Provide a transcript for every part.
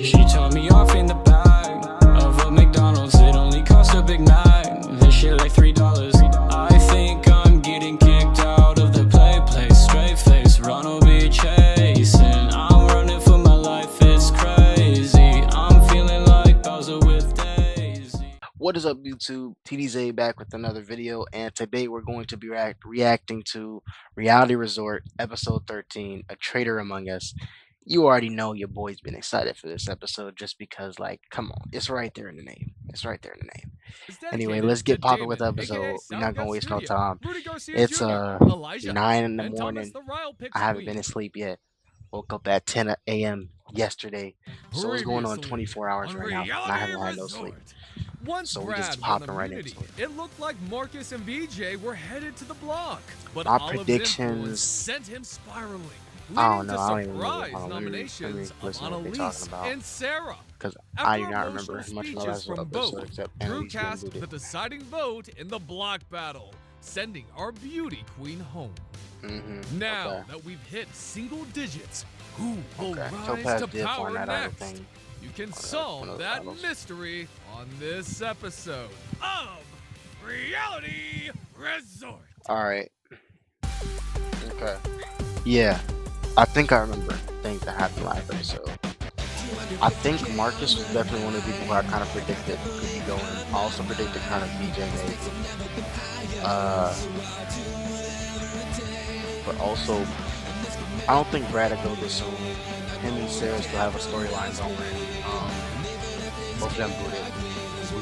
She told me off in the back of a McDonald's. It only cost a Big Mac. This shit like $3. I think I'm getting kicked out of the place. Straight face, Ronald be chasing. I'm running for my life, it's crazy. I'm feeling like Bowser with Daisy. What is up, YouTube? TDZay back with another video, and today we're going to be reacting to Reality Resort episode 13, A Traitor Among Us. You already know your boy's been excited for this episode just because, like, come on, it's right there in the name. It's right there in the name. Anyway, let's get popping with the episode. We're not gonna waste no time. It's 9 in the morning. I haven't been asleep yet. Woke up at 10 a.m. yesterday, so it's going on 24 hours right now, and I haven't had no sleep. So we're just popping right into it. It looked like Marcus and VJ were headed to the block, but my Olive's predictions sent him spiraling. I don't know. I don't even Surprise know. nominations Let me listen of to what they're Annalise talking about, and Sarah. because I After do not emotional remember much of the speeches last from episode both, except Drew Annalise being cast the booted. deciding vote in the block battle, sending our beauty queen home. Now that we've hit single digits, who will rise Topaz to did power find that idol next? thing. You can One solve of those that idols. mystery on this episode of Reality Resort. Alright. Okay. Yeah. I think I remember things that happened last episode. I think Marcus was definitely one of the people who I kind of predicted could be going. I also predicted kind of VJ maybe. But also, I don't think Brad will go this soon. Him and Sarah still have a storyline going. Both of them booted.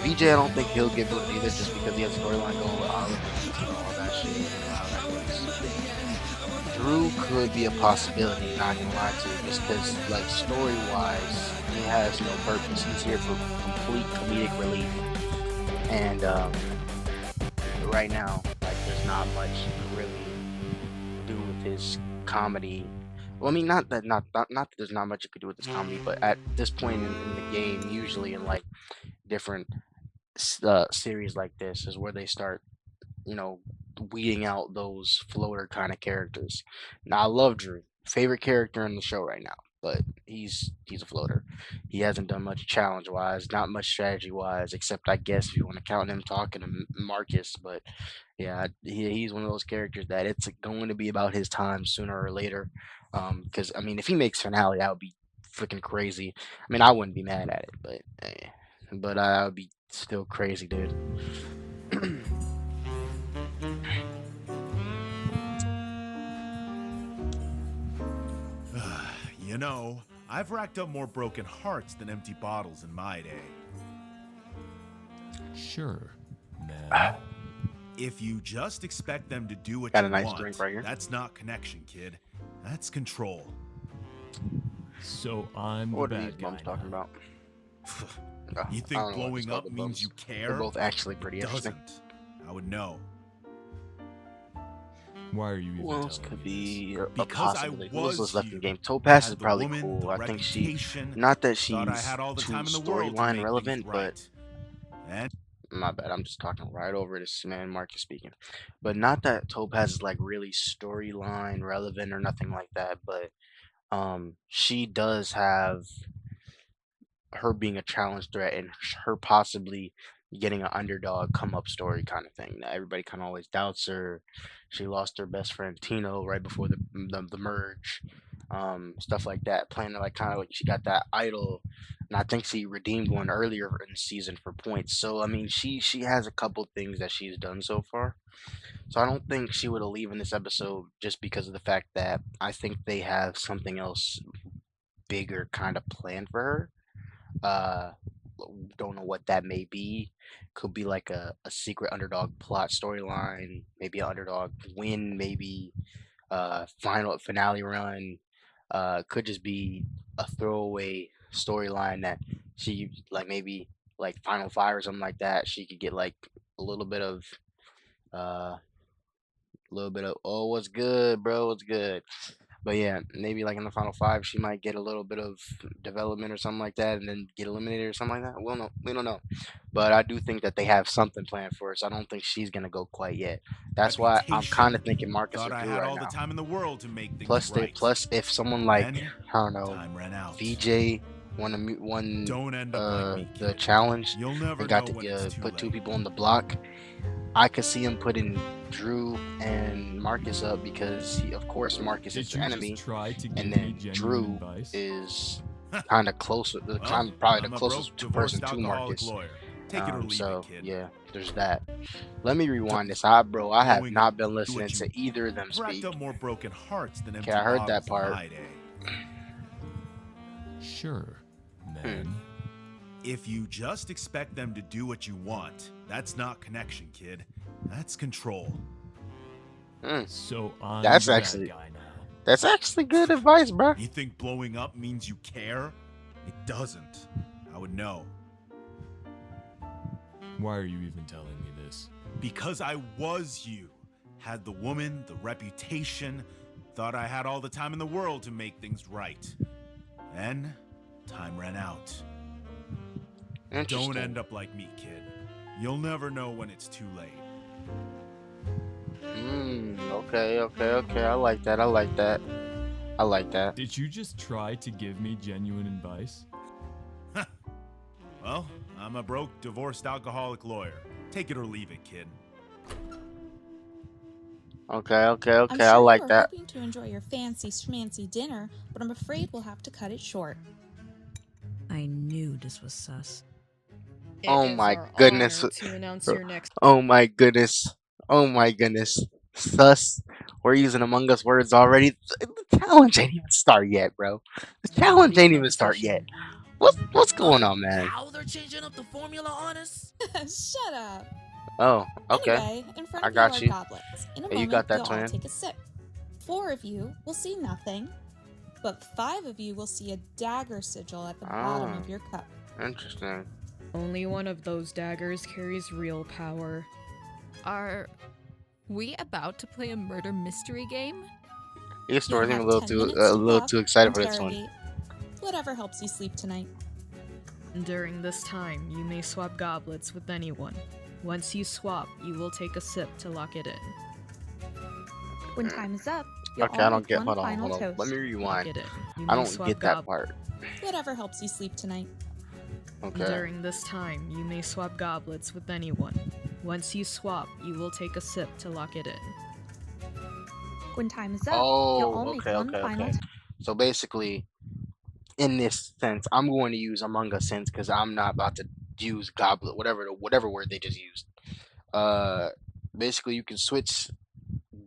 VJ, I don't think he'll get booted either, just because he has a storyline going with Olive and all that shit. You know how that goes. Drew could be a possibility, not gonna lie to you, just because, like, story-wise, he has no purpose. He's here for complete comedic relief, and right now, like, there's not much to really do with his comedy. Well, I mean, not that there's not much you could do with this comedy, but at this point in the game, usually in like different series like this, is where they start, you know, weeding out those floater kind of characters. Now, I love Drew, favorite character in the show right now, but he's a floater. He hasn't done much challenge wise, not much strategy wise, except I guess if you want to count him talking to Marcus. But yeah, he's one of those characters that it's going to be about his time sooner or later. Because I mean, if he makes finale, that would be freaking crazy. I mean, I wouldn't be mad at it, but I would be still crazy, dude. You know, I've racked up more broken hearts than empty bottles in my day. Sure, man. If you just expect them to do what Got you a nice want, drink right here. that's not connection, kid. That's control. So I'm What the are these bad guy mums talking now. about? You I think don't know what blowing it's called, up the means bums. you care? They're both actually pretty It interesting. doesn't. I would know. Why are you even Who else telling could me be a Because I possibility? Who else was was left in the you. game? Topaz I is had the probably woman, cool. the I think she, reputation, not that she's thought I had all the too time in the world to storyline make relevant, things but right. And my bad. I'm just talking right over this man, Marcus speaking. But not that Topaz is like really storyline relevant or nothing like that. But she does have her being a challenge threat and her possibly getting an underdog come up story kind of thing. Now, everybody kind of always doubts her. She lost her best friend Tino right before the merge, stuff like that. Playing like kind of like she got that idol, and I think she redeemed one earlier in the season for points. So I mean, she has a couple things that she's done so far. So I don't think she would have leave in this episode just because of the fact that I think they have something else bigger kind of planned for her. Uh, don't know what that may be. Could be like a secret underdog plot storyline, maybe an underdog win, maybe final finale run. Could just be a throwaway storyline that she like maybe like final five or something like that. She could get like a uh little bit of oh what's good, bro, what's good. But yeah, maybe like in the final five, she might get a little bit of development or something like that, and then get eliminated or something like that. We'll know. We don't know. But I do think that they have something planned for her. So I don't think she's gonna go quite yet. That's why I'm kind of thinking Marcus thought or I Drew had right all the now. time in the world to make things Plus, right. plus if someone like Then, I don't know time ran out. VJ won Don't end up like me, the kid. challenge You'll never and got know when to it's too put 2 late. people on the block. I could see him putting Drew and Marcus up because of course Marcus is Did the you enemy, just try to and give me then genuine Drew advice? is kind of closer, Well, probably the I'm a closest broke, person divorced to alcoholic Marcus. lawyer. Take it or leave So it, kid. yeah, there's that. Let me rewind this. Bro, I have Growing not up, been do listening what you to either of them I've racked speak. up more broken hearts than Okay, empty I heard bottles that part. in my day. Sure, man. If you just expect them to do what you want, that's not connection, kid. That's control. So I'm That's the actually bad guy now. that's actually good advice, bro. You think blowing up means you care? It doesn't. I would know. Why are you even telling me this? Because I was you. Had the woman, the reputation, thought I had all the time in the world to make things right. Then, time ran out. Don't end up like me, kid. You'll never know when it's too late. Okay. I like that. I like that. Did you just try to give me genuine advice? Well, I'm a broke, divorced alcoholic lawyer. Take it or leave it, kid. Okay. I'm sure I like you were that. hoping to enjoy your fancy schmancy dinner, but I'm afraid we'll have to cut it short. I knew this was sus. Oh my goodness. To announce your next Oh my goodness. Sus. We're using Among Us words already. The challenge ain't even start yet, bro. The challenge ain't even start yet. What's going on, man? How they're changing up the formula on us? Shut up. Oh, okay. Anyway, in front I of got you you. are goblets. In a Hey, you moment, got that, you'll all twin. take a sip. 4 of you will see nothing, but 5 of you will see a dagger sigil at the bottom of your cup. Interesting. Only one of those daggers carries real power. Are we about to play a murder mystery game? Your story You'll a have little 10 too minutes to bluff excited and for this one. interrogate. Whatever helps you sleep tonight. During this time, you may swap goblets with anyone. Once you swap, you will take a sip to lock it in. When time is up, you'll Okay, I all don't make get. one Hold on. final Let toast. me Lock rewind. it in. You I may don't swap get that part. Whatever helps you sleep tonight. Okay. During this time, you may swap goblets with anyone. Once you swap, you will take a sip to lock it in. When time is up, you'll all Oh, make okay. one final So basically, in this sense, I'm going to use Among Us sense because I'm not about to use Goblet, whatever word they just used. Basically, you can switch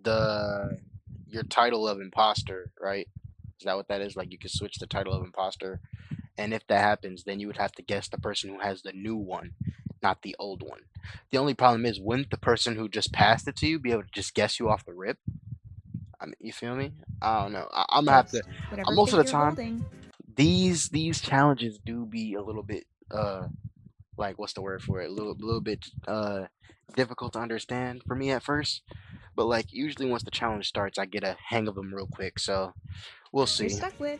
your title of imposter, right? Is that what that is? Like you can switch the title of imposter, and if that happens, then you would have to guess the person who has the new one, not the old one. The only problem is, wouldn't the person who just passed it to you be able to just guess you off the rip? I mean, you feel me? I don't know. I'm gonna have to. toast. Whatever Most of the fate you're time, holding. these challenges do be a little bit like what's the word for it? A little bit difficult to understand for me at first. But like usually once the challenge starts, I get a hang of them real quick. So we'll You're see. stuck with.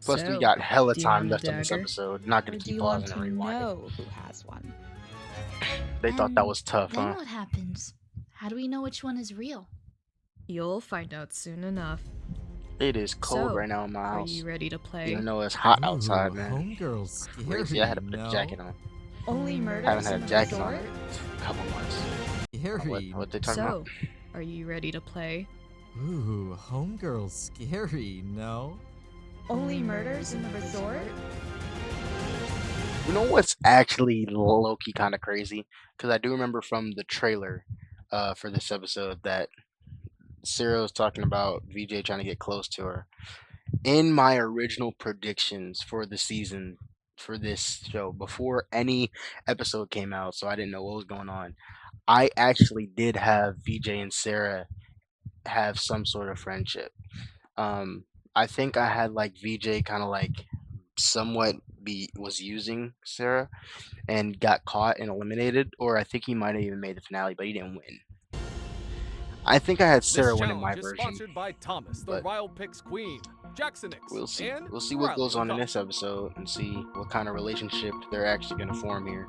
Plus, we So, got hella do you time want a left on this dagger? episode. Not Or gonna do keep you want pausing to and rewinding. know who has one? They thought that was tough, Then huh? what happens? How do we know which one is real? You'll find out soon enough. It is cold So, right now in my Are house. you ready to play? Even though it's hot outside, man. Homegirl's scary. Crazy. I had to put a jacket on. Only Haven't murders had in a the jacket on resort? in a couple months. Scary. What they talking So, about? are you ready to play? Ooh, homegirl's scary, no? Only murders in the resort? You know what's actually low-key kind of crazy? Because I do remember from the trailer for this episode that Sarah was talking about VJ trying to get close to her. In my original predictions for the season, for this show, before any episode came out, so I didn't know what was going on, I actually did have VJ and Sarah have some sort of friendship. I think I had like VJ kind of like somewhat was using Sarah and got caught and eliminated, or I think he might have even made the finale, but he didn't win. I think I had Sarah This win in my challenge is version, sponsored by Thomas, the but Ryle Picks Queen, Jacksonix, we'll see. and We'll see what Riley goes on in O'Connell. this episode and see what kind of relationship they're actually going to form here.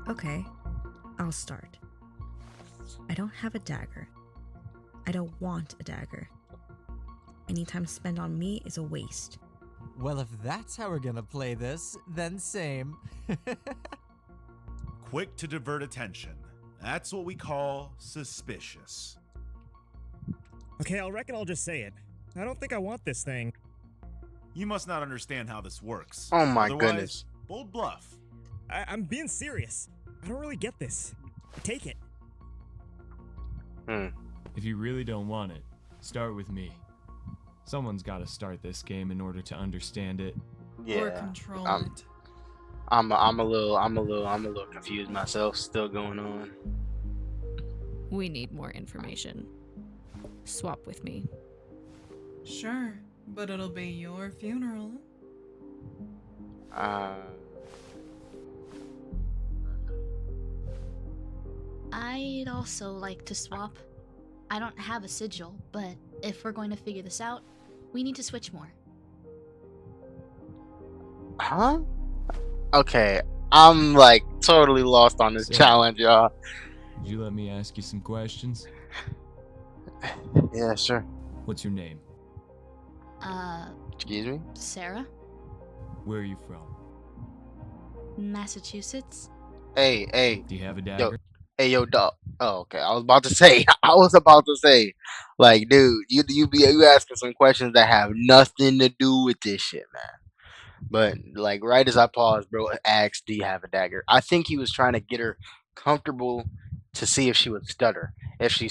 Okay, I'll start. I don't have a dagger. I don't want a dagger. Any time spent on me is a waste. Well, if that's how we're gonna play this, then same. Quick to divert attention. That's what we call suspicious. Okay, I reckon I'll just say it. I don't think I want this thing. You must not understand how this works. Oh my Otherwise, goodness. bold bluff. I'm being serious. I don't really get this. Take it. If you really don't want it, start with me. Someone's got to start this game in order to understand it. Yeah. Or control it. I'm a little confused myself. Still going on. We need more information. Swap with me. Sure, but it'll be your funeral. I'd also like to swap. I don't have a sigil, but if we're going to figure this out, we need to switch more. Huh? Okay, I'm like totally lost on this So- challenge, y'all. Would you let me ask you some questions? Yeah, sure. What's your name? Excuse me? Sarah? Where are you from? Massachusetts? Hey, Do you have a dagger? yo, dog. Oh, okay. I was about to say, like, dude, you asking some questions that have nothing to do with this shit, man. But like, right as I paused, bro asked, "Do you have a dagger?" I think he was trying to get her comfortable to see if she would stutter. If she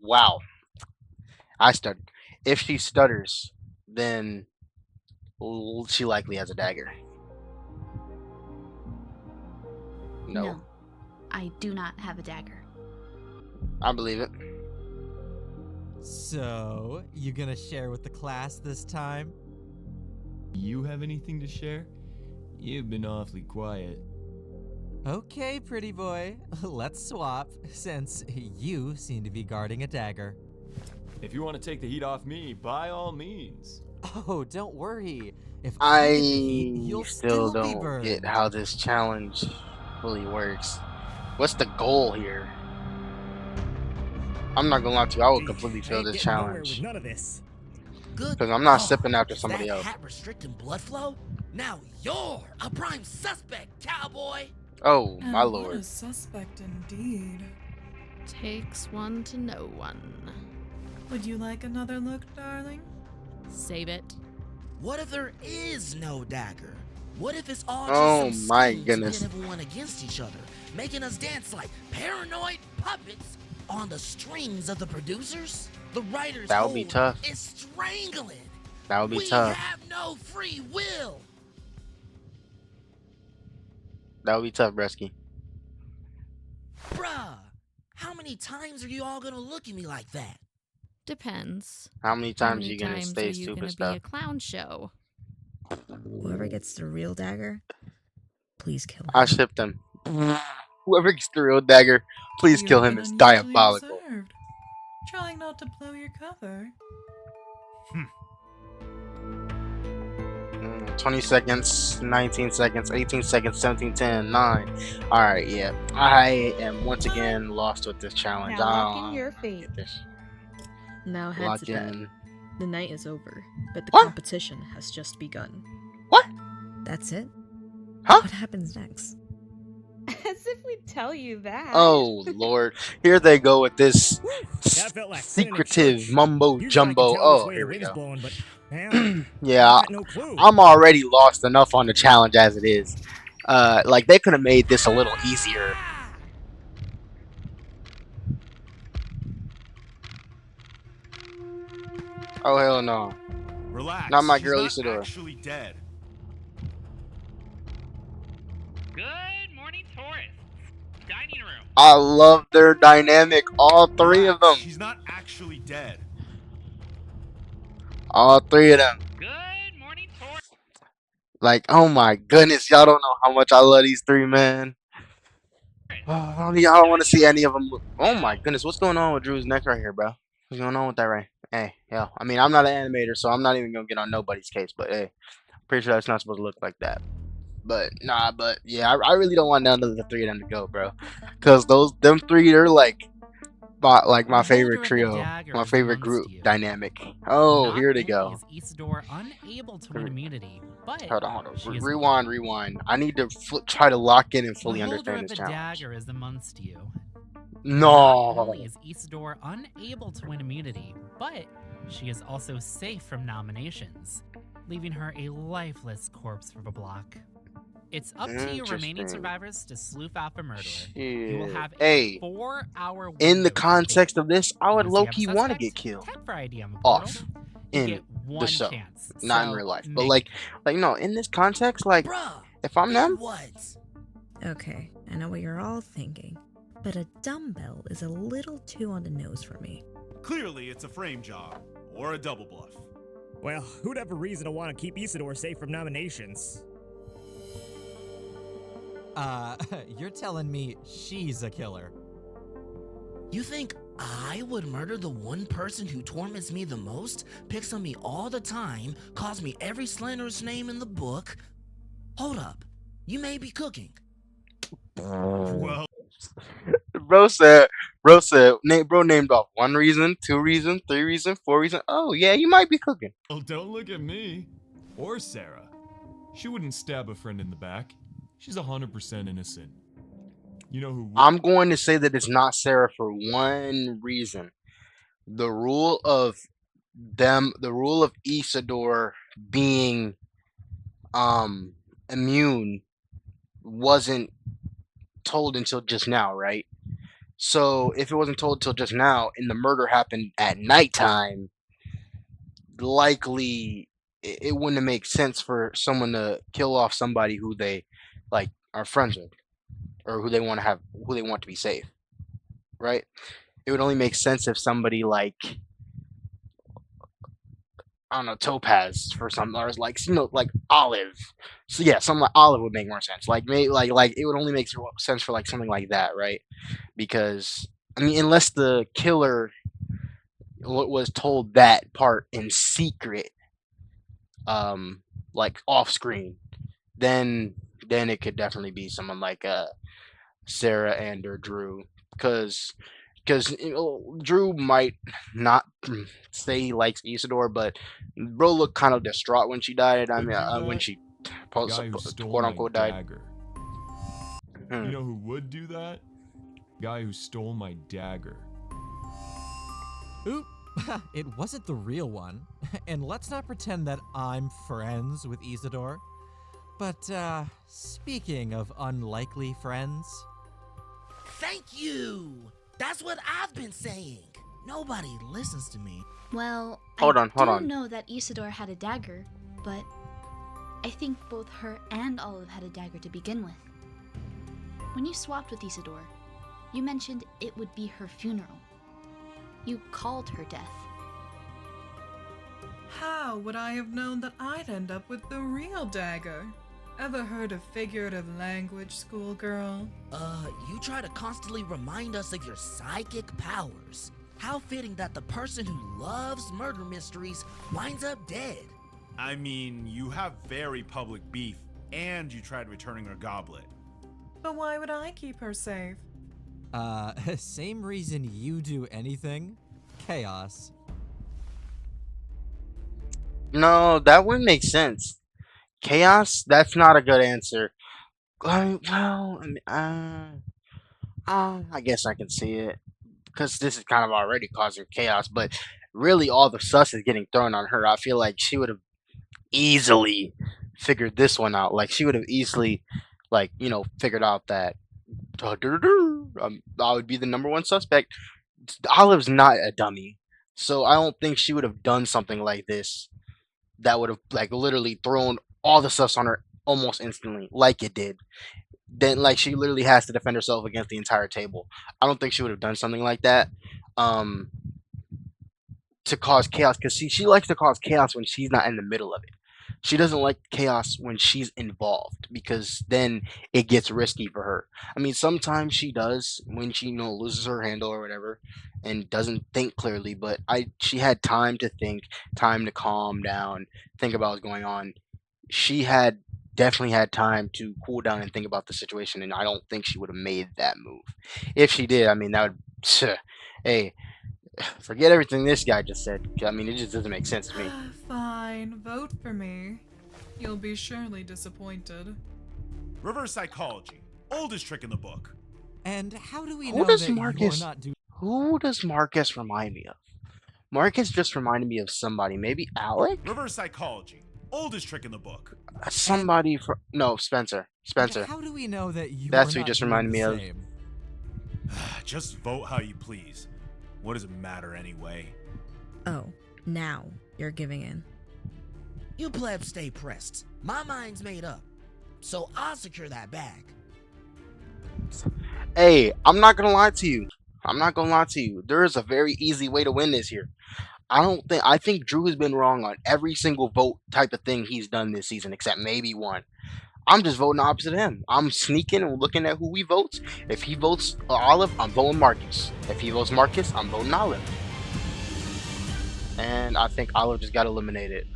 wow, I stuttered. If she stutters, then she likely has a dagger. No. I do not have a dagger. I believe it. So, you gonna share with the class this time? You have anything to share? You've been awfully quiet. Okay, pretty boy. Let's swap, since you seem to be guarding a dagger. If you want to take the heat off me, by all means. Oh, don't worry. If I get the heat, you'll still be don't burned. get how this challenge fully works. What's the goal here? I'm not gonna lie to you, I would completely fail this challenge. None of this. Because I'm not sipping after somebody else. Hat restricting blood flow? Now you're a prime suspect, cowboy. Oh my What lord. a suspect indeed. Takes one to know one. Would you like another look, darling? Save it. What if there is no dagger? What if it's all Oh just some my scheme goodness. to get everyone against each other, making us dance like paranoid puppets on the strings of the producers? The writers' That would be hold tough. is strangling. That would be We tough. have no free will. That would be tough, Bresky. Bruh, how many times are you all gonna look at me like that? Depends. How many How times many you gonna times say are you stupid gonna stuff? be a clown show? Whoever gets the real dagger, please kill him. I shipped him. Whoever gets the real dagger, please kill him. It's diabolical. Observed. Trying not to blow your cover. 20 seconds, 19 seconds, 18 seconds, 17, 10, 9. Alright, yeah. I am once again lost with this challenge. Now lock I in your fate. get this. Now head Lock to bed. in. The night is over, but the What? competition has just begun. What? That's it? Huh? What happens next? As if we'd tell you that. Oh lord. Here they go with this That felt like sitting in secretive church. mumbo Usually I can jumbo. tell which Oh, way here the we wind's go. blowing, but man, Yeah, I got no clue. I'm already lost enough on the challenge as it is. Like they could have made this a little easier. Oh hell no. Relax. Not my she's girl not Isadora. actually dead. Good morning, tourists. Dining room. I love their dynamic. All three of them. She's not actually dead. All three of them. Good morning, tourists. Like, oh my goodness, y'all don't know how much I love these three, man. Oh, y'all don't want to see any of them. Oh my goodness, what's going on with Drew's neck right here, bro? What's going on with that right? Hey, yeah. I mean, I'm not an animator, so I'm not even gonna get on nobody's case. But hey, pretty sure that's not supposed to look like that. But nah, but yeah, I really don't want none of the three of them to go, bro. Cause them three, they're like my favorite trio, my favorite group dynamic. Oh, here they go. Is Isidore unable to win immunity, but hold on. Rewind. I need to try to lock in and fully understand this the challenge. dagger is amongst you. No. Not only is Isidore unable to win immunity, but she is also safe from nominations, leaving her a lifeless corpse for the block. It's up to you remaining survivors to sleuth out the murderer. You will have a 4-hour window. In the context of this, I would low-key want to get killed off in the show, not in real life. But like no, in this context, like if I'm them. Okay, I know what you're all thinking, but a dumbbell is a little too on the nose for me. Clearly, it's a frame job or a double bluff. Well, who'd have a reason to want to keep Isidore safe from nominations? You're telling me she's a killer. You think I would murder the one person who torments me the most, picks on me all the time, calls me every slanderous name in the book? Hold up. You may be cooking. Well, bro named off 1 reason, 2 reason, 3 reason, 4 reason. Oh yeah, you might be cooking. Well, don't look at me or Sarah. She wouldn't stab a friend in the back. She's 100% innocent. You know who? I'm going to say that it's not Sarah for one reason. The rule of Isidore being immune wasn't told until just now, right? So if it wasn't told until just now and the murder happened at nighttime, likely it wouldn't make sense for someone to kill off somebody who they like are friends with or who they want to be safe, right? It would only make sense if somebody like, I don't know, Topaz for some, or like, like Olive. So yeah, something like Olive would make more sense. Like maybe like it would only make sense for like something like that, right? Because I mean, unless the killer was told that part in secret, like off screen, then it could definitely be someone like Sarah and or Drew, because Drew might not say he likes Isidore, but bro looked kind of distraught when she died. I mean, when she quote unquote died. You know who would do that? Guy who stole my dagger. Oop, it wasn't the real one. And let's not pretend that I'm friends with Isidore. But, speaking of unlikely friends... Thank you! That's what I've been saying. Nobody listens to me. Well, hold I on. know that Isidore had a dagger, but I think both her and Olive had a dagger to begin with. When you swapped with Isidore, you mentioned it would be her funeral. You called her death. How would I have known that I'd end up with the real dagger? Ever heard of figurative language, schoolgirl? You try to constantly remind us of your psychic powers. How fitting that the person who loves murder mysteries winds up dead. I mean, you have very public beef, and you tried returning her goblet. But why would I keep her safe? Same reason you do anything. Chaos. No, that wouldn't make sense. Chaos? That's not a good answer. I guess I can see it. Because this is kind of already causing chaos, but really all the sus is getting thrown on her. I feel like she would have easily figured this one out. Like, she would have easily, like, figured out that I would be the #1 suspect. Olive's not a dummy. So I don't think she would have done something like this that would have, like, literally thrown all the stuff on her almost instantly, like it did. Then, like, she literally has to defend herself against the entire table. I don't think she would have done something like that to cause chaos, because she likes to cause chaos when she's not in the middle of it. She doesn't like chaos when she's involved, because then it gets risky for her. I mean, sometimes she does when she loses her handle or whatever and doesn't think clearly, but she had time to think, time to calm down, think about what's going on. She had definitely had time to cool down and think about the situation, and I don't think she would have made that move. If she did, I mean, that would, hey, forget everything this guy just said. I mean, it just doesn't make sense to me. Fine, vote for me. You'll be surely disappointed. Reverse psychology. Oldest trick in the book. And how do we Who know does that Marcus? you're not doing? Who does Marcus remind me of? Marcus just reminded me of somebody. Maybe Alec? Reverse psychology. Oldest trick in the book. Somebody from no Spencer. Spencer. How do we know that you're That's who not he just doing reminded the me of. same? Just vote how you please. What does it matter anyway? Oh, now you're giving in. You plebs stay pressed. My mind's made up. So I'll secure that bag. Hey, I'm not gonna lie to you. I'm not gonna lie to you. There is a very easy way to win this here. I think Drew has been wrong on every single vote type of thing he's done this season, except maybe one. I'm just voting opposite of him. I'm sneaking and looking at who he votes. If he votes Olive, I'm voting Marcus. If he votes Marcus, I'm voting Olive. And I think Olive just got eliminated.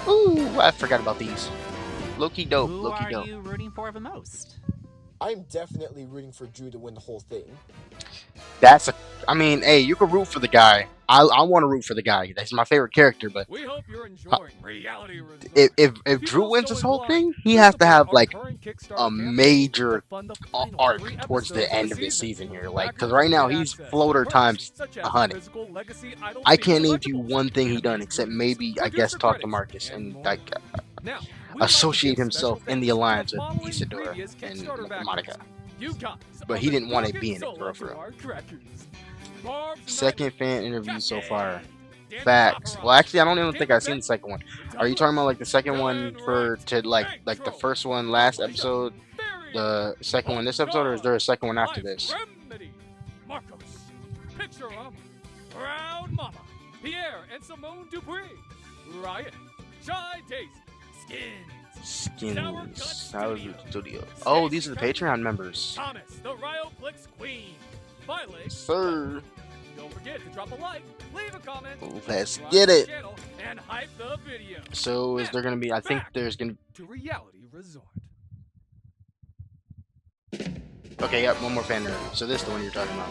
Ooh, I forgot about these. Loki dope. Who Loki are dope. you rooting for the most? I'm definitely rooting for Drew to win the whole thing. I mean, hey, you can root for the guy. I want to root for the guy. That's my favorite character, but We hope you're enjoying Reality Resort. if Drew wins this whole thing, he has to have like a major arc towards the end of his season here. Like, because right now he's floater times 100. I can't name to you one thing he done except maybe I guess talk to Marcus and like associate himself in the alliance with Isadora and Monica. But he didn't want to be in it for real. Second fan interview so far. Facts. Well, actually, I don't even think I've seen the second one. Are you talking about like the second one like the first one last episode, the second one this episode, or is there a second one after this? Marcos, Picture Mama, Proud Mama, Pierre and Simone Dupree, Riot, Shy Daisy, Skins. Sour Studio. Oh, these are the Patreon members. Thomas, the Ryoflix Queen, Violet, Sir. Don't forget to drop a like, leave a comment, Let's get it. and hype the video. So is there gonna be? I think there's gonna. To Reality Resort. Okay, yep, one more fan interview. So this is the one you're talking about.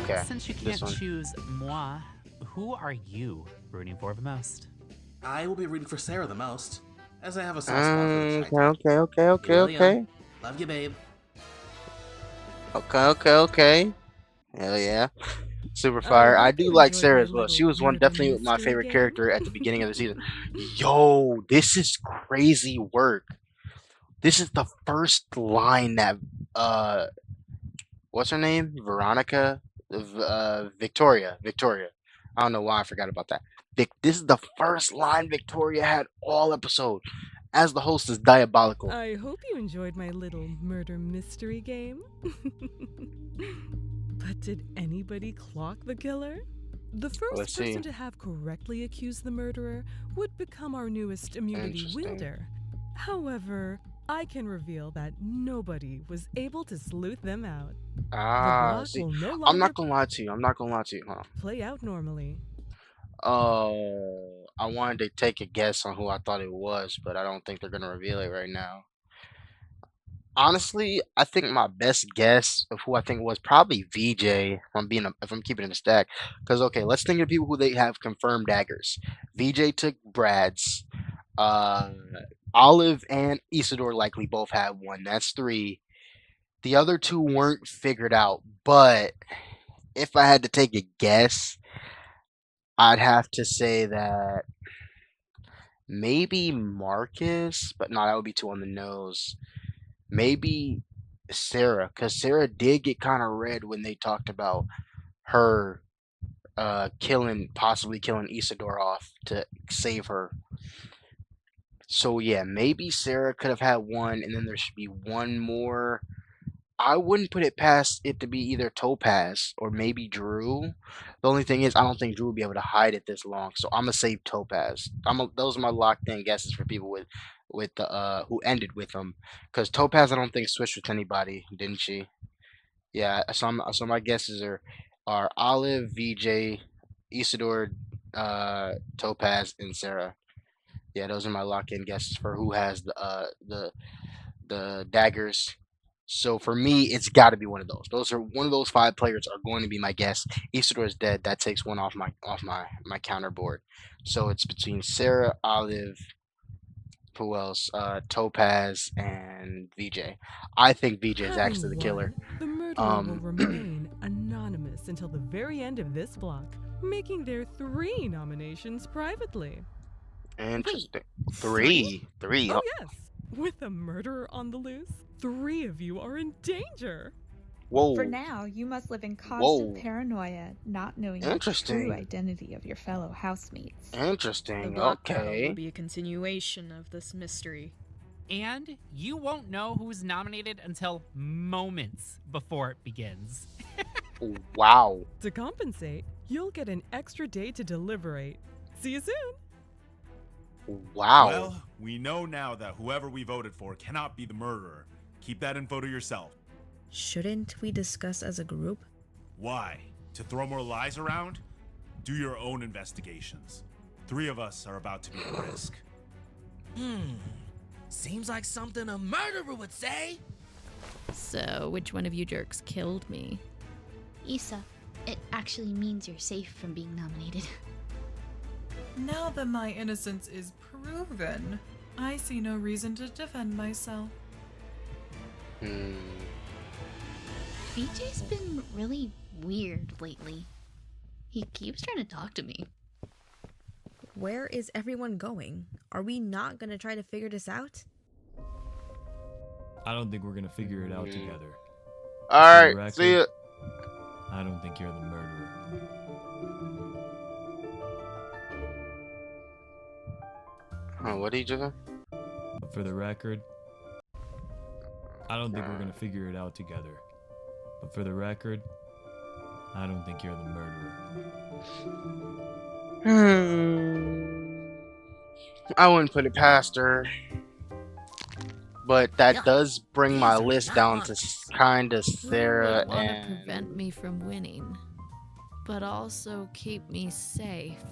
Okay. Since you this can't one. choose moi, who are you rooting for the most? I will be rooting for Sarah the most, as I have a soft spot for the Okay. Love you, babe. Okay. Hell yeah. Super fire. I do like Sarah as well. She was definitely my favorite character at the beginning of the season. Yo, this is crazy work. This is the first line that what's her name? Veronica? Victoria. I don't know why I forgot about that. This is the first line Victoria had all episode. As the host is diabolical. I hope you enjoyed my little murder mystery game. But did anybody clock the killer? The first person to have correctly accused the murderer would become our newest immunity wielder. However, I can reveal that nobody was able to sleuth them out. See, I'm not gonna lie to you. Hold on. Play out normally. I wanted to take a guess on who I thought it was, but I don't think they're gonna reveal it right now. Honestly, I think my best guess of who I think it was probably VJ. If I'm keeping it in a stack, because okay, let's think of people who they have confirmed daggers. VJ took Brad's. Olive and Isidore likely both had one. That's 3. The other 2 weren't figured out, but if I had to take a guess, I'd have to say that maybe Marcus, but no, that would be too on the nose. Maybe Sarah, because Sarah did get kind of red when they talked about her possibly killing Isidore off to save her. So yeah, maybe Sarah could have had one, and then there should be one more. I wouldn't put it past it to be either Topaz or maybe Drew. The only thing is, I don't think Drew would be able to hide it this long, so I'm gonna save Topaz. Those are my locked in guesses for people with the who ended with them, because Topaz I don't think switched with anybody, didn't she? Yeah, so my guesses are Olive, VJ, Isidore, Topaz, and Sarah. Yeah, those are my lock-in guesses for who has the daggers. So for me, it's got to be one of those. Those are one of those 5 players are going to be my guess. Isidore is dead. That takes one off my counter board. So it's between Sarah, Olive, who else? Topaz and VJ. I think VJ is Having actually the killer. won, the murderer will remain anonymous until the very end of this block, making their 3 nominations privately. Interesting. Wait, Three. Oh yes, with a murderer on the loose, 3 of you are in danger. Whoa. For now, you must live in constant Whoa. paranoia, not knowing the Interesting. true identity of your fellow housemates. The Interesting. block battle Okay. will be a continuation of this mystery. And you won't know who's nominated until moments before it begins. Wow. To compensate, you'll get an extra day to deliberate. See you soon. Wow. Well, we know now that whoever we voted for cannot be the murderer. Keep that info to yourself. Shouldn't we discuss as a group? Why? To throw more lies around? Do your own investigations. 3 of us are about to be at risk. Seems like something a murderer would say. So, which one of you jerks killed me? Issa, it actually means you're safe from being nominated. Now that my innocence is proven, I see no reason to defend myself. VJ's been really weird lately. He keeps trying to talk to me. Where is everyone going? Are we not gonna try to figure this out? I don't think we're gonna figure it out together. Alright, see ya. I don't think you're the murderer. What did you do? But for the record, I don't think we're gonna figure it out together. But for the record, I don't think you're the murderer. I wouldn't put it past her. But that does bring my list down to kinda Sarah Who would want to and prevent me from winning, but also keep me safe?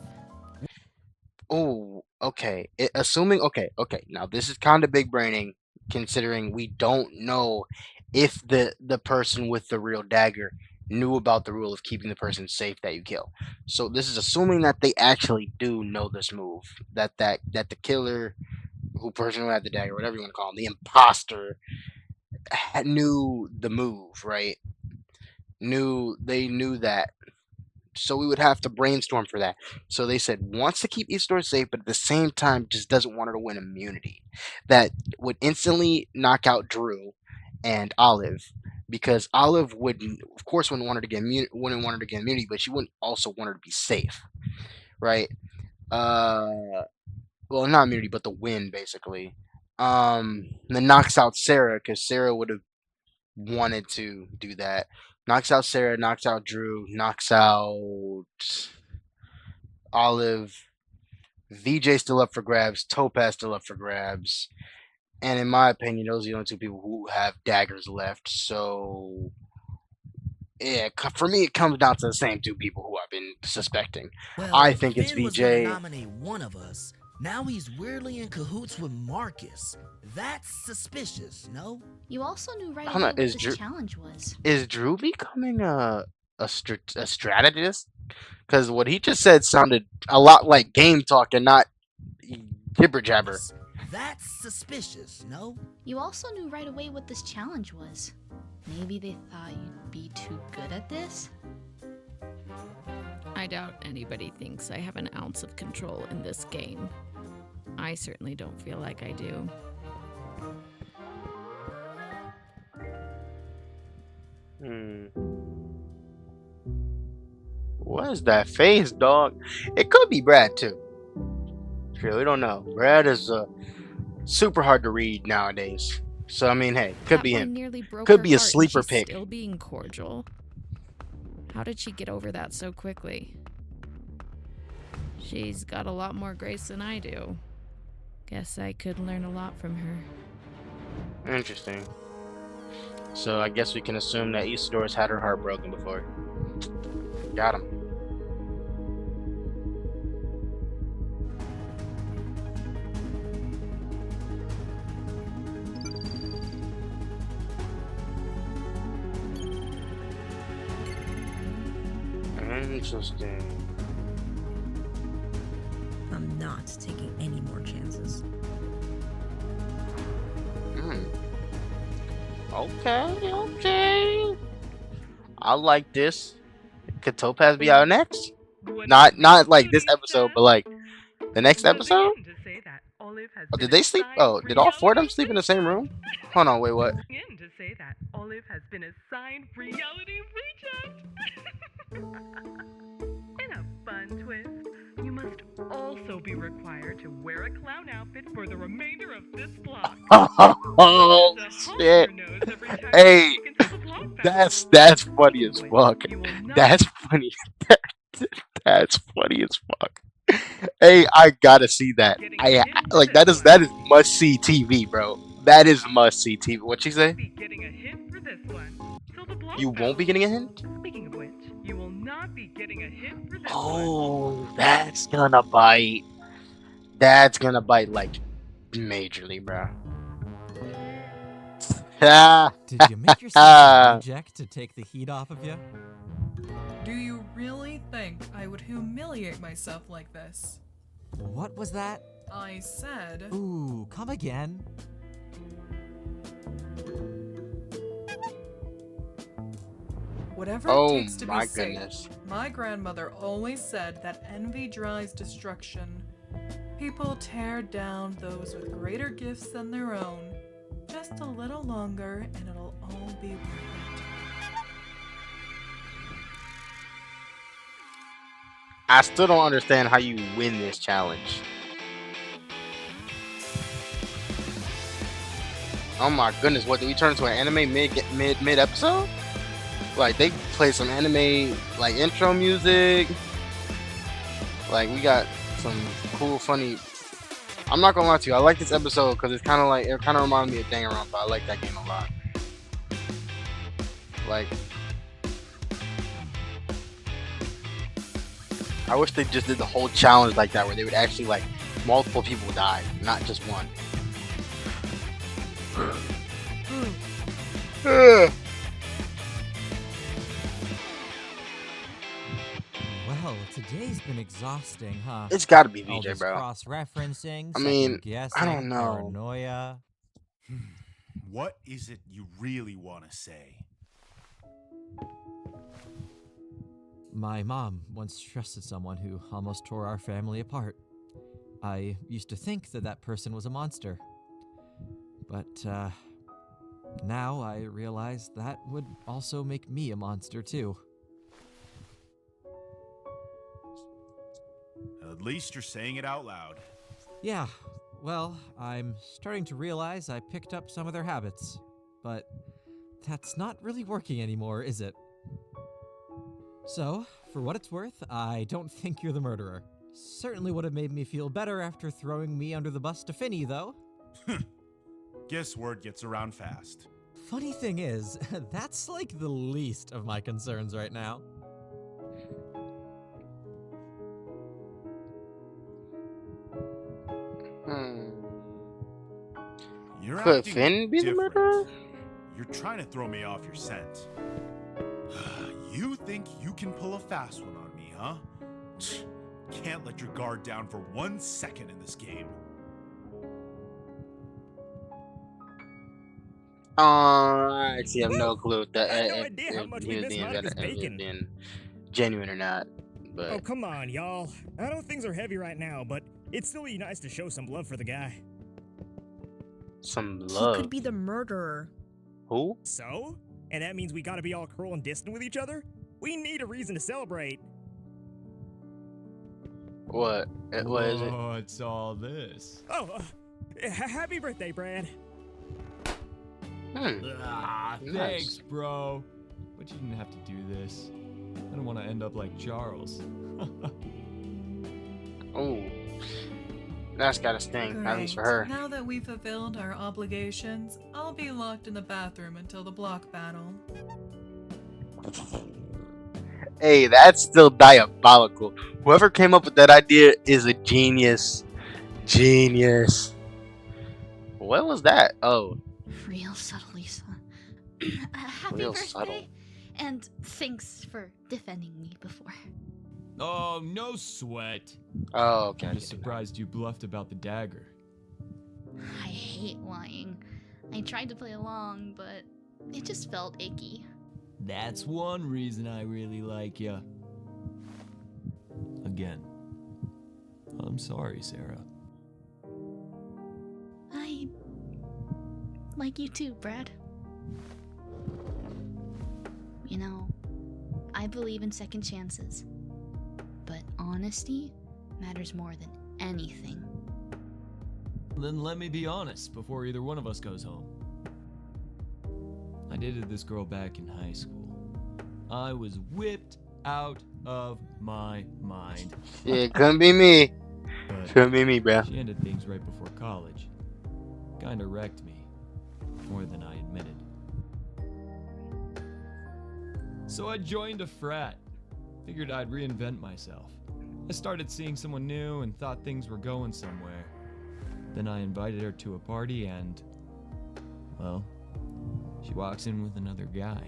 oh, okay. Okay. Now this is kind of big braining, considering we don't know if the person with the real dagger knew about the rule of keeping the person safe that you kill. So this is assuming that they actually do know this move. That the killer, who person who had the dagger, whatever you want to call him, the imposter, knew the move, right? They knew that. So we would have to brainstorm for that. So they said wants to keep Isidore safe, but at the same time just doesn't want her to win immunity. That would instantly knock out Drew and Olive, because Olive would, of course, wouldn't want her to get immunity, but she wouldn't also want her to be safe, right? Well, not immunity, but the win, basically. Then knocks out Sarah, because Sarah would have wanted to do that. Knocks out Sarah, knocks out Drew, knocks out Olive. VJ still up for grabs. Topaz still up for grabs. And in my opinion, those are the only 2 people who have daggers left. So, yeah, for me, it comes down to the same 2 people who I've been suspecting. Well, I think it's Finn was gonna VJ. nominate one of us. Now he's weirdly in cahoots with Marcus. That's suspicious, no? You also knew right Hold away on, what is this Drew- challenge was. Is Drew becoming a strategist? Because what he just said sounded a lot like game talk and not jibber jabber. That's suspicious, no? You also knew right away what this challenge was. Maybe they thought you'd be too good at this? I doubt anybody thinks I have an ounce of control in this game. I certainly don't feel like I do. What is that face, dog? It could be Brad too. Sure, we don't know. Brad is super hard to read nowadays. So I mean, hey, could That be one him. nearly broke Could her be a heart, and sleeper she's pick. Still being cordial. How did she get over that so quickly? She's got a lot more grace than I do. Guess I could learn a lot from her. Interesting. So I guess we can assume that Isidore's had her heart broken before. Got him. Interesting. I'm not taking any more chances. Okay. I like this. Could Topaz be out next? Not like this episode, but like the next episode? Oh, did they sleep? Oh, did all four of them sleep in the same room? Hold on, wait, what? In to say that Olive has been assigned reality reject. In a fun twist, you must also be required to wear a clown outfit for the remainder of this block. Oh shit! Hey, that's funny as fuck. That's funny. That's funny as fuck. Hey, I gotta see that. I like that is must see TV, bro. That is must see TV. What'd she say? You won't be getting a hint? Speaking of which, you will not be getting a hint for this Oh, that's gonna bite. That's gonna bite like majorly, bro. Did you make yourself a reject to take the heat off of you? Do you really think I would humiliate myself like this? What was that? I said... Ooh, come again. Whatever it takes to be safe. My grandmother always said that envy drives destruction. People tear down those with greater gifts than their own. Just a little longer and it'll all be worth it. I still don't understand how you win this challenge. Oh my goodness, what did we turn into an anime mid episode? Like they play some anime like intro music. Like we got some cool, funny. I'm not gonna lie to you, I like this episode because it kind of reminded me of Danganronpa. I like that game a lot. Like, I wish they just did the whole challenge like that, where they would actually like multiple people die, not just one. Well, today's been exhausting, huh? It's gotta be All VJ, this bro. Cross-referencing, I mean, second-guessing, I don't know. paranoia. What is it you really want to say? My mom once trusted someone who almost tore our family apart. I used to think that that person was a monster. But, now I realize that would also make me a monster, too. At least you're saying it out loud. Yeah, well, I'm starting to realize I picked up some of their habits. But that's not really working anymore, is it? So, for what it's worth, I don't think you're the murderer. Certainly would have made me feel better after throwing me under the bus to Finny, though. Guess word gets around fast. Funny thing is, that's like the least of my concerns right now. Could Finn be the murderer? You're trying to throw me off your scent. You think you can pull a fast one on me, huh? Can't let your guard down for 1 second in this game. I actually have no clue I had no idea how much if we he was miss being Monica's bacon. being genuine or not. But Oh, come on, y'all. I know things are heavy right now, but it'd still be nice to show some love for the guy. Some He love. could be the murderer. Who? So? And that means we gotta be all cruel and distant with each other? We need a reason to celebrate. What? What is it? What's all this? Oh, happy birthday, Brad. Thanks, bro. But you didn't have to do this. I don't want to end up like Charles. Oh, that's gotta sting, at least for her. Now that we've fulfilled our obligations, I'll be locked in the bathroom until the block battle. Hey, that's still diabolical. Whoever came up with that idea is a genius. Genius. What was that? Oh. Real subtle, Lisa. Happy Real birthday. subtle. And thanks for defending me before. Oh, no sweat. Oh, okay. I'm just surprised you bluffed about the dagger. I hate lying. I tried to play along, but it just felt icky. That's one reason I really like you. Again, I'm sorry, Sarah. I like you too, Brad. You know, I believe in second chances, but honesty matters more than anything. Then let me be honest before either one of us goes home. I dated this girl back in high school. I was whipped out of my mind. Yeah, couldn't be me. Couldn't be me, bro. She ended things right before college. Kinda wrecked me. More than I admitted. So I joined a frat. Figured I'd reinvent myself. I started seeing someone new and thought things were going somewhere. Then I invited her to a party and, well, she walks in with another guy.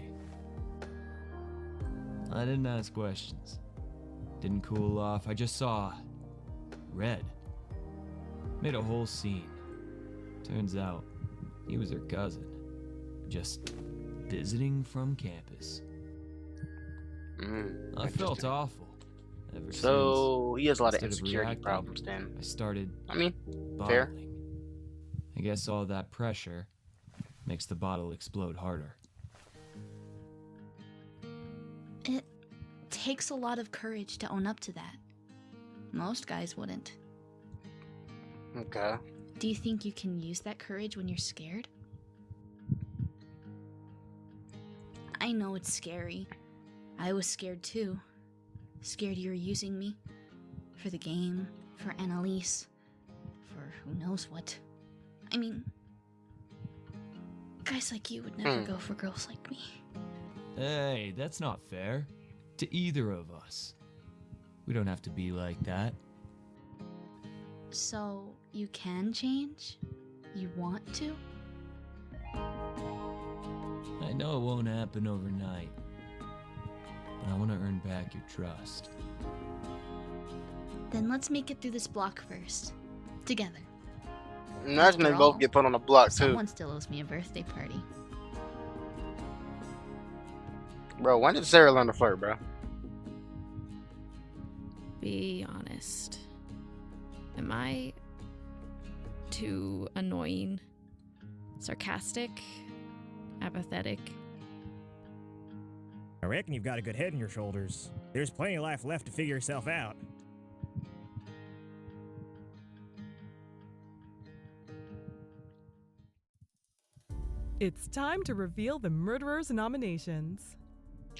I didn't ask questions. Didn't cool off. I just saw red. Made a whole scene. Turns out he was her cousin. Just visiting from campus. I felt awful. Ever So he has a lot of Instead insecurity reacting, problems then. I started fair. bottling. I guess all that pressure makes the bottle explode harder. It takes a lot of courage to own up to that. Most guys wouldn't. Okay. Do you think you can use that courage when you're scared? I know it's scary. I was scared too. Scared you were using me. For the game, for Annalise, for who knows what. I mean, guys like you would never go for girls like me. Hey, that's not fair. To either of us. We don't have to be like that. So, you can change? You want to? I know it won't happen overnight. But I want to earn back your trust. Then let's make it through this block first. Together. Imagine they After both all, get put on a block too. Someone still owes me a birthday party. Bro, when did Sarah learn to flirt, bro? Be honest. Am I too annoying? Sarcastic? Apathetic? I reckon you've got a good head on your shoulders. There's plenty of life left to figure yourself out. It's time to reveal the murderer's nominations.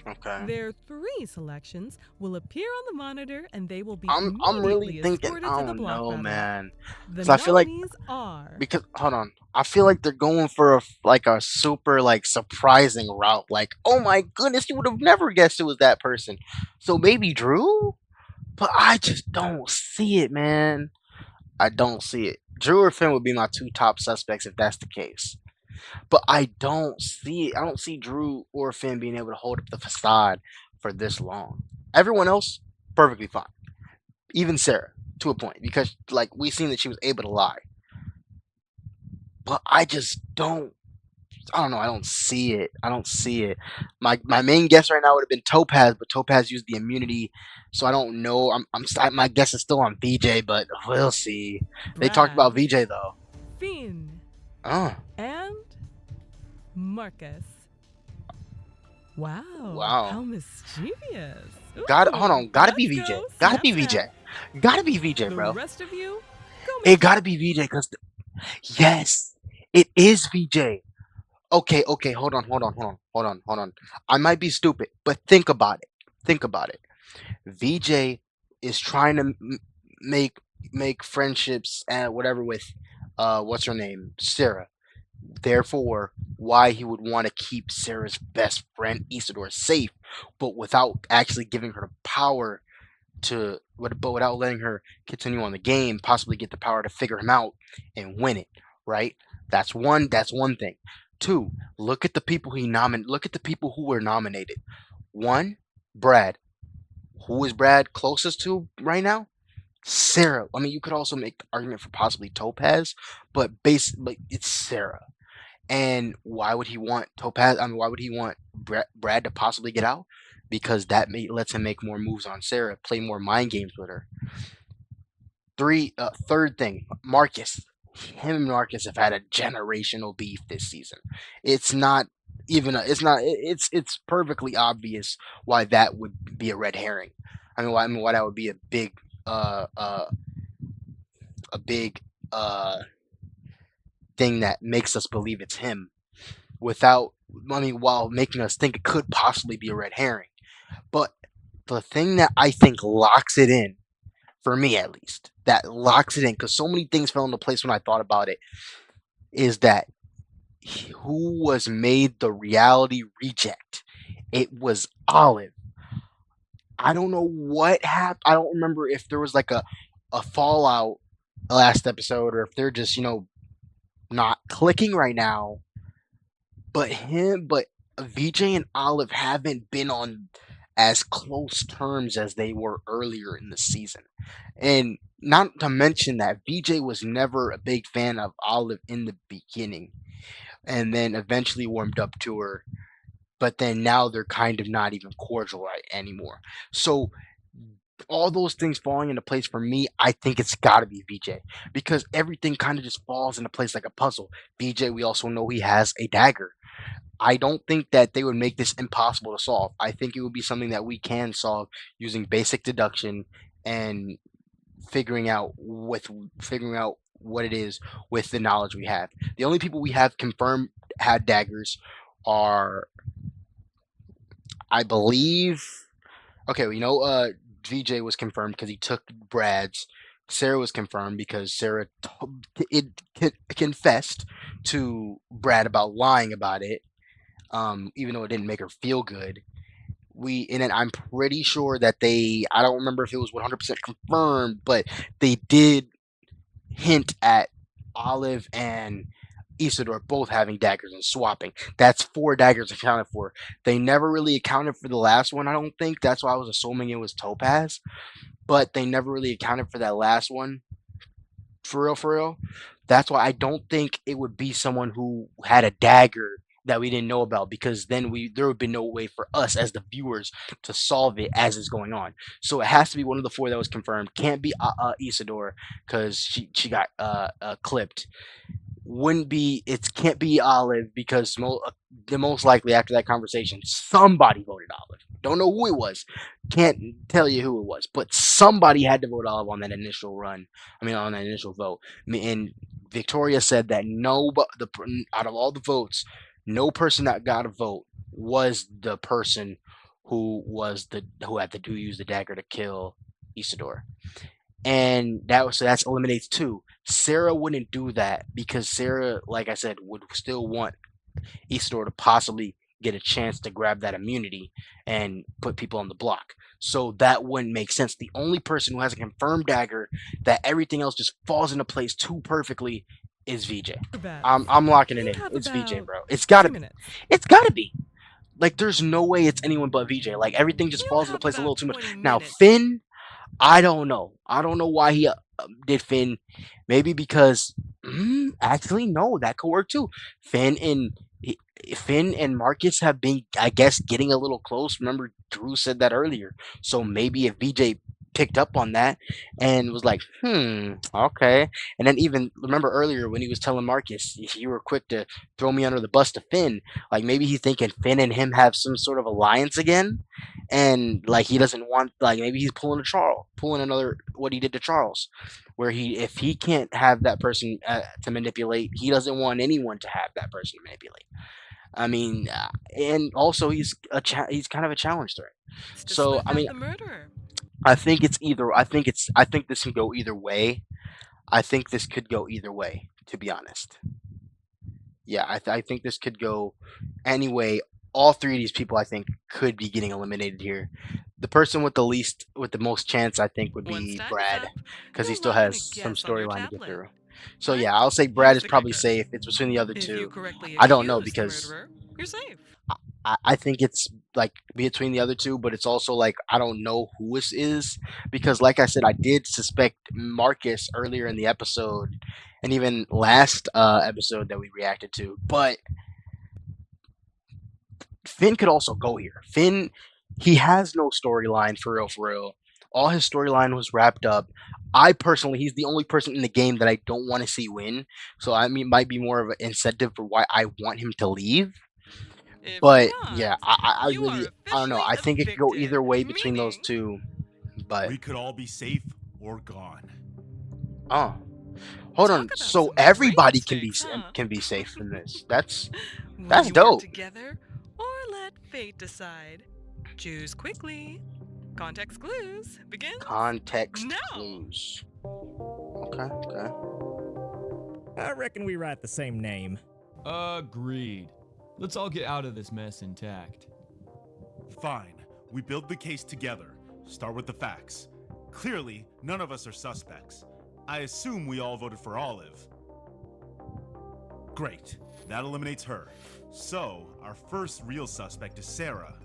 Okay. Their 3 selections will appear on the monitor, and they will be I'm really thinking, escorted I to the don't block know, battle. man. The So I feel like nominees are because hold on, I feel like they're going for a super surprising route. Like, oh my goodness, you would have never guessed it was that person. So maybe Drew, but I just don't see it, man. I don't see it. Drew or Finn would be my 2 top suspects if that's the case. But I don't see it. I don't see Drew or Finn being able to hold up the facade for this long. Everyone else, perfectly fine. Even Sarah, to a point, because we've seen that she was able to lie. But I just don't. I don't know. I don't see it. I don't see it. My main guess right now would have been Topaz, but Topaz used the immunity, so I don't know. My guess is still on VJ, but we'll see. They talked about VJ though. Finn. Oh. And Marcus. Wow. Wow. How mischievous. Hold on. Gotta be VJ. Gotta be VJ. Gotta be VJ, bro. The rest of you, it gotta be VJ because yes, it is VJ. Okay. Hold on. I might be stupid, but think about it. VJ is trying to make friendships and whatever with what's her name, Sarah. Therefore, why he would want to keep Sarah's best friend Isidore safe, but without actually giving her the power to, but without letting her continue on the game, possibly get the power to figure him out and win it. Right? That's one thing. 2, look at the people look at the people who were nominated. 1, Brad. Who is Brad closest to right now? Sarah. I mean, you could also make the argument for possibly Topaz, but it's Sarah. And why would he want Topaz? I mean, why would he want Brad to possibly get out? Because that lets him make more moves on Sarah, play more mind games with her. Third thing, Marcus. Him and Marcus have had a generational beef this season. It's not even. It's perfectly obvious why that would be a red herring. Why that would be uh uh a big thing that makes us believe it's him, without. While making us think it could possibly be a red herring. But the thing that I think locks it in, for me at least, that locks it in, because so many things fell into place when I thought about it, is that who was made the reality reject? It was Olive. I don't know what happened. I don't remember if there was like a fallout last episode, or if they're just, not clicking right now. But VJ and Olive haven't been on as close terms as they were earlier in the season. And not to mention that VJ was never a big fan of Olive in the beginning, and then eventually warmed up to her. But then now they're kind of not even cordial right anymore. So all those things falling into place, for me, I think it's got to be VJ, because everything kind of just falls into place like a puzzle. VJ, we also know he has a dagger. I don't think that they would make this impossible to solve. I think it would be something that we can solve using basic deduction and figuring out what it is with the knowledge we have. The only people we have confirmed had daggers are, I believe, okay, VJ was confirmed because he took Brad's. Sarah was confirmed because Sarah confessed to Brad about lying about it, even though it didn't make her feel good. And then I'm pretty sure that I don't remember if it was 100% confirmed, but they did hint at Olive and Isidore both having daggers and swapping. That's 4 daggers accounted for. They never really accounted for the last one, I don't think. That's why I was assuming it was Topaz. But they never really accounted for that last one. For real. That's why I don't think it would be someone who had a dagger that we didn't know about, because then there would be no way for us as the viewers to solve it as it's going on. So it has to be one of the 4 that was confirmed. Can't be Isidore, because she got clipped. It can't be Olive, because the most likely after that conversation somebody voted Olive. Don't know who it was, can't tell you who it was, but somebody had to vote Olive on that initial on that initial vote. And Victoria said that out of all the votes, no person that got a vote was the person who had to use the dagger to kill Isidore. And that eliminates 2. Sarah wouldn't do that, because Sarah, like I said, would still want Isidore to possibly get a chance to grab that immunity and put people on the block. So that wouldn't make sense. The only person who has a confirmed dagger that everything else just falls into place too perfectly is VJ. I'm locking it in. It's VJ, bro. It's gotta be. It's gotta be. Like, there's no way it's anyone but VJ. Like, everything just falls into place a little too much. Now, Finn, I don't know. I don't know why he did Finn. Maybe because, actually, no, that could work too. Finn and Marcus have been, I guess, getting a little close. Remember, Drew said that earlier. So maybe if VJ picked up on that and was like, okay. And then even remember earlier when he was telling Marcus, you were quick to throw me under the bus to Finn. Like, maybe he's thinking Finn and him have some sort of alliance again. And like, he doesn't want, like, maybe he's pulling another, what he did to Charles, where if he can't have that person to manipulate, he doesn't want anyone to have that person to manipulate. I mean, and also he's kind of a challenge threat. So I mean, I think this can go either way. I think this could go either way, to be honest. Yeah, I think this could go any way. All 3 of these people, I think, could be getting eliminated here. The person with the most chance, I think, would be Brad, because he still has some storyline to get through. So yeah, I'll say Brad is probably safe. It's between the other two. I don't know because you're safe. I think it's like between the other two, but it's also like I don't know who this is because, like I said, I did suspect Marcus earlier in the episode, and even last episode that we reacted to. But Finn could also go here. Finn, he has no storyline for real, for real. All his storyline was wrapped up. I personally, he's the only person in the game that I don't want to see win. So I mean, might be more of an incentive for why I want him to leave. But yeah, I really, I don't know. I think it could go either way between those two. But we could all be safe or gone. Oh, hold on. So everybody can be safe in this. That's dope. Together or let fate decide. Choose quickly. Context clues begin. Context clues. Okay. I reckon we write the same name. Agreed. Let's all get out of this mess intact. Fine. We build the case together. Start with the facts. Clearly, none of us are suspects. I assume we all voted for Olive. Great. That eliminates her. So, our first real suspect is Sarah.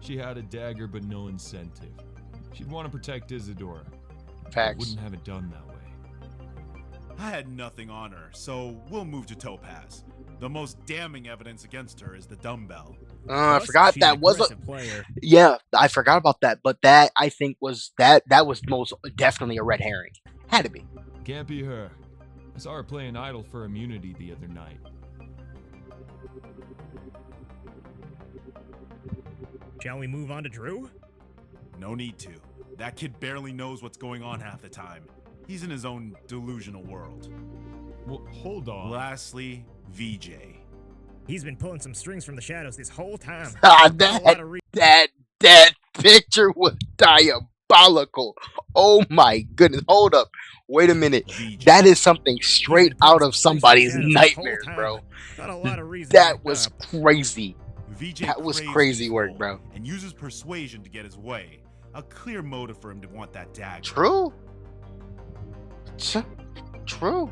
She had a dagger, but no incentive. She'd want to protect Isidore. Facts. Wouldn't have it done that way. I had nothing on her, so we'll move to Topaz. The most damning evidence against her is the dumbbell. I forgot that was a player. Yeah, I forgot about that, but that I think was that was most definitely a red herring. Had to be. Can't be her. I saw her playing idol for immunity the other night. Shall we move on to Drew? No need to. That kid barely knows what's going on half the time. He's in his own delusional world. Well, hold on. Lastly, VJ. He's been pulling some strings from the shadows this whole time. That picture was diabolical. Oh my goodness. Hold up. Wait a minute. VJ. That is something straight out of somebody's nightmare, bro. That was crazy. VJ that was crazy work, bro. And uses persuasion to get his way. A clear motive for him to want that dagger. True. True.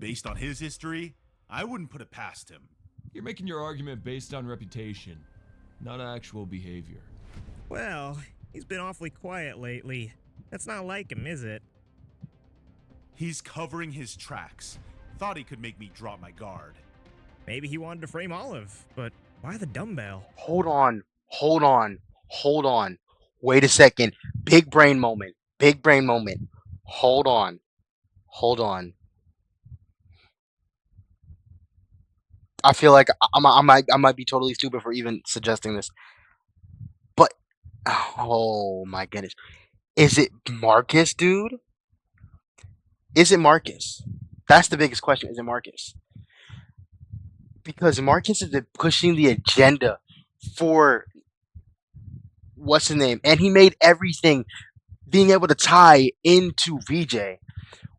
Based on his history, I wouldn't put it past him. You're making your argument based on reputation, not actual behavior. Well, he's been awfully quiet lately. That's not like him, is it? He's covering his tracks. Thought he could make me drop my guard. Maybe he wanted to frame Olive, but why the dumbbell? Hold on. Wait a second. Big brain moment. Hold on. I feel like I might be totally stupid for even suggesting this. But oh my goodness. Is it Marcus, dude? Is it Marcus? That's the biggest question. Is it Marcus? Because Marcus is pushing the agenda for what's his name, and he made everything being able to tie into VJ.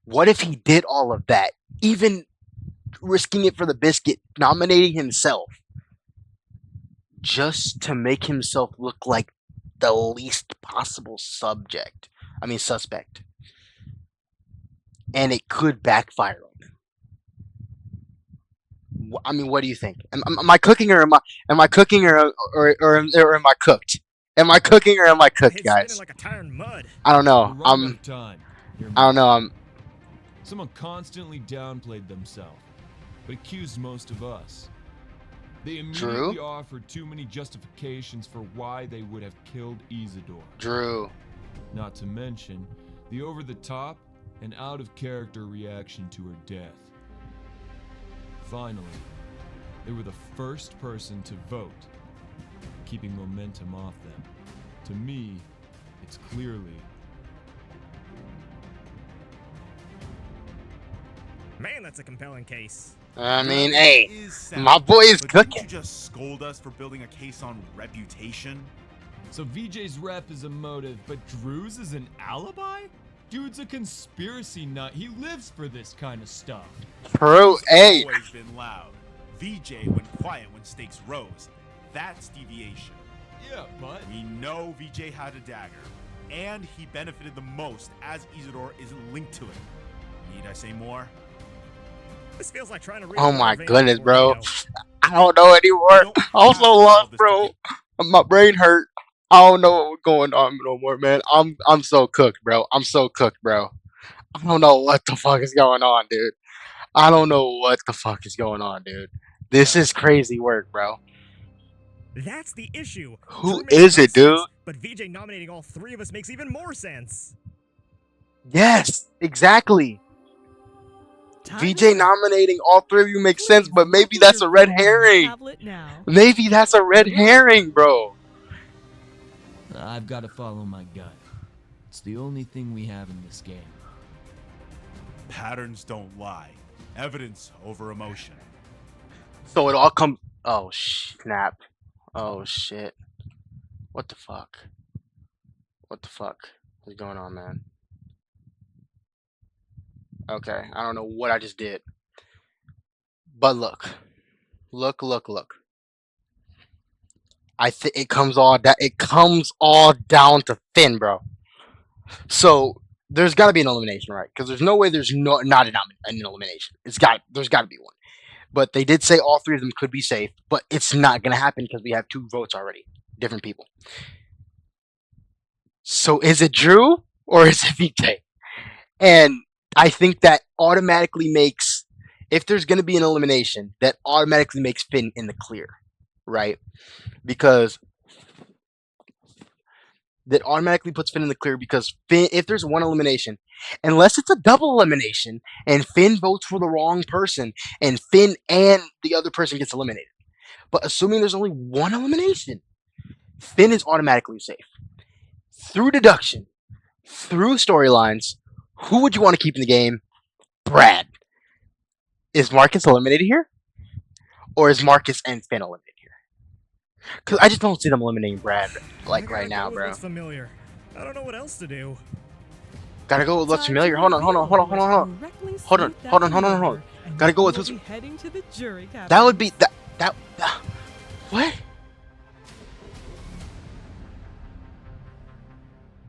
What if he did all of that, even risking it for the biscuit, nominating himself, just to make himself look like the least possible suspect? And it could backfire on him. I mean, what do you think? Am I cooking or am I cooking or am I cooked? Am I cooking or am I cooked, guys? Like a tire in mud. I don't know. Someone constantly downplayed themselves, but accused most of us. They immediately offered too many justifications for why they would have killed Isidore. Drew. Not to mention the over-the-top and out-of-character reaction to her death. Finally, they were the first person to vote, keeping momentum off them. To me, it's clearly... Man, that's a compelling case. I mean, hey, my boy is cooking. Didn't you just scold us for building a case on reputation? So VJ's rep is a motive, but Drew's is an alibi? Dude's a conspiracy nut. He lives for this kind of stuff. True, hey. Always been loud. VJ went quiet when stakes rose. That's deviation. Yeah, but we know VJ had a dagger, and he benefited the most as Isidore is linked to it. Need I say more? This feels like trying to read Oh my goodness, bro. I don't know anymore. I'm so lost, bro. My brain hurt. I don't know what's going on no more, man. I'm so cooked, bro. I'm so cooked, bro. I don't know what the fuck is going on, dude. I don't know what the fuck is going on, dude. This is crazy work, bro. That's the issue. Who is it, dude? Sense, but VJ nominating all three of us makes even more sense. Yes, exactly. VJ nominating all three of you makes sense, but maybe that's a red herring. Maybe that's a red herring, bro. I've got to follow my gut. It's the only thing we have in this game. Patterns don't lie. Evidence over emotion. So it all comes. Oh snap! Oh shit! What the fuck? What the fuck is going on, man? Okay, I don't know what I just did. But look. I think it comes all down to Finn, bro. So there's got to be an elimination, right? Because there's no way there's not an elimination. There's got to be one. But they did say all three of them could be safe, but it's not gonna happen because we have 2 votes already, different people. So is it Drew or is it VJ? And I think that automatically makes, if there's going to be an elimination, that automatically makes Finn in the clear, right? Because that automatically puts Finn in the clear because Finn, if there's one elimination, unless it's a double elimination and Finn votes for the wrong person and Finn and the other person gets eliminated. But assuming there's only one elimination, Finn is automatically safe. Through deduction, through storylines, who would you want to keep in the game? Brad. Is Marcus eliminated here? Or is Marcus and Finn eliminated here? Because I just don't see them eliminating Brad like right now, bro. Familiar. I don't know what else to do. Gotta go with what's familiar. Hold on. Gotta go with who's. That would be that. What?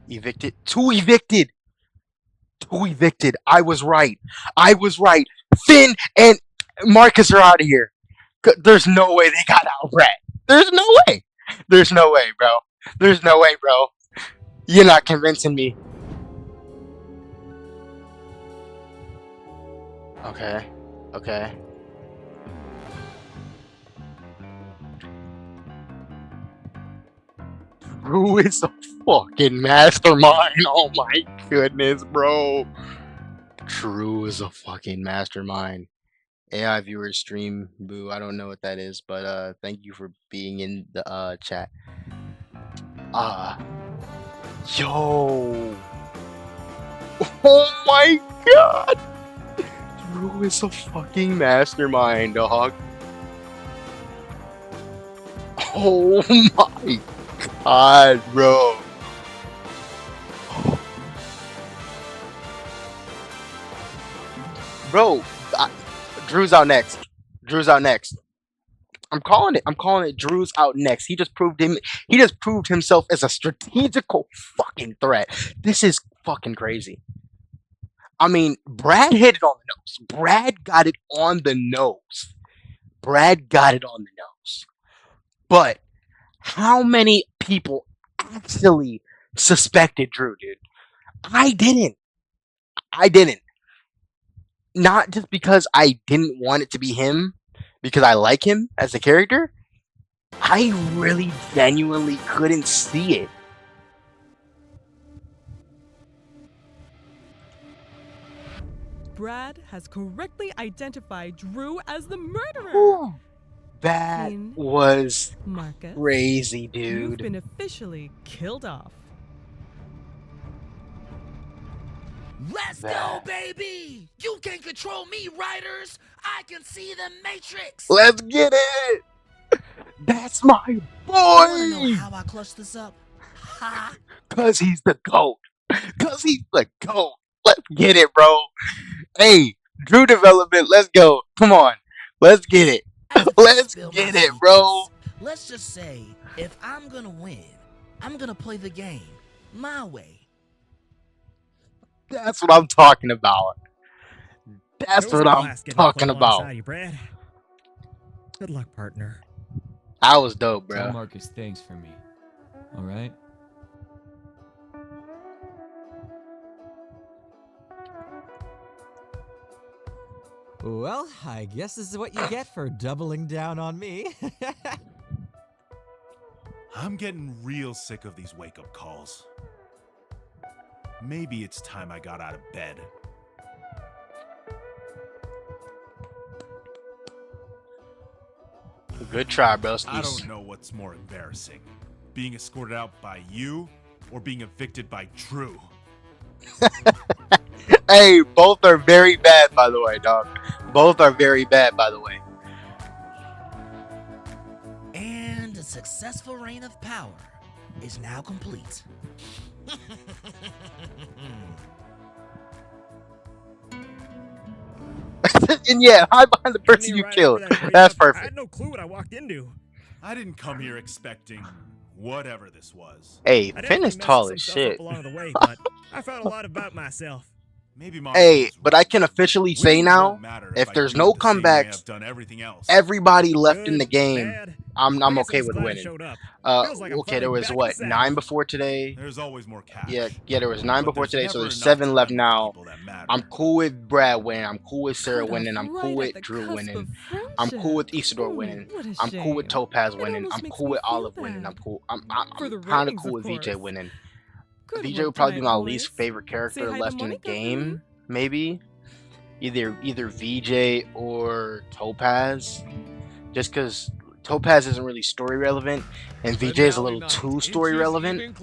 Evicted. 2 evicted. 2 evicted. I was right. Finn and Marcus are out of here. There's no way they got out, Brad. There's no way, bro. You're not convincing me. Okay. Drew is a fucking mastermind. Oh my goodness, bro. Drew is a fucking mastermind. AI viewer stream, boo. I don't know what that is, but thank you for being in the chat. Yo. Oh my god. Drew is a fucking mastermind, dog. Oh my god, bro. Bro, Drew's out next. I'm calling it. Drew's out next. He just proved himself as a strategical fucking threat. This is fucking crazy. I mean, Brad hit it on the nose. Brad got it on the nose. But how many people actually suspected Drew, dude? I didn't. Not just because I didn't want it to be him, because I like him as a character. I really genuinely couldn't see it. Brad has correctly identified Drew as the murderer. Ooh, that was Marcus, crazy, dude. You've been officially killed off. Let's go, baby! You can control me, writers! I can see the Matrix! Let's get it! That's my boy! I wanna know how I clutched this up? Ha! Cause he's the GOAT! Let's get it, bro! Hey, Drew development, let's go! Come on! Let's get it! Let's get it, bro! Let's just say, if I'm gonna win, I'm gonna play the game my way. That's what I'm talking about. That's what I'm talking about. You, Brad. Good luck, partner. That was dope, bro. Tell Marcus thanks for me. All right? Well, I guess this is what you get for doubling down on me. I'm getting real sick of these wake-up calls. Maybe it's time I got out of bed. Good try, bro. I don't know what's more embarrassing. Being escorted out by you or being evicted by Drew. Hey, both are very bad, by the way, dog. Both are very bad, by the way. And a successful reign of power is now complete. And yeah, hide behind the person you killed. That's perfect. I had no clue what I walked into. I didn't come here expecting whatever this was. Hey, Finn is tall as shit. Along the way, but I found a lot about myself. Maybe hey, but I can officially say now, if there's no comebacks, everybody left in the game, I'm okay with winning. Okay, there was what, 9 before today? There's always more cash. Yeah, there was 9 before today, so there's 7 left now. I'm cool with Brad winning. I'm cool with Sarah winning. I'm cool with Drew winning. I'm cool with Isidore winning. I'm cool with Topaz winning. I'm cool with Olive winning. I'm kind of cool with VJ winning. VJ would probably be my least favorite character left in the game, maybe. Either VJ or Topaz. Just because Topaz isn't really story relevant, and VJ is a little too story relevant.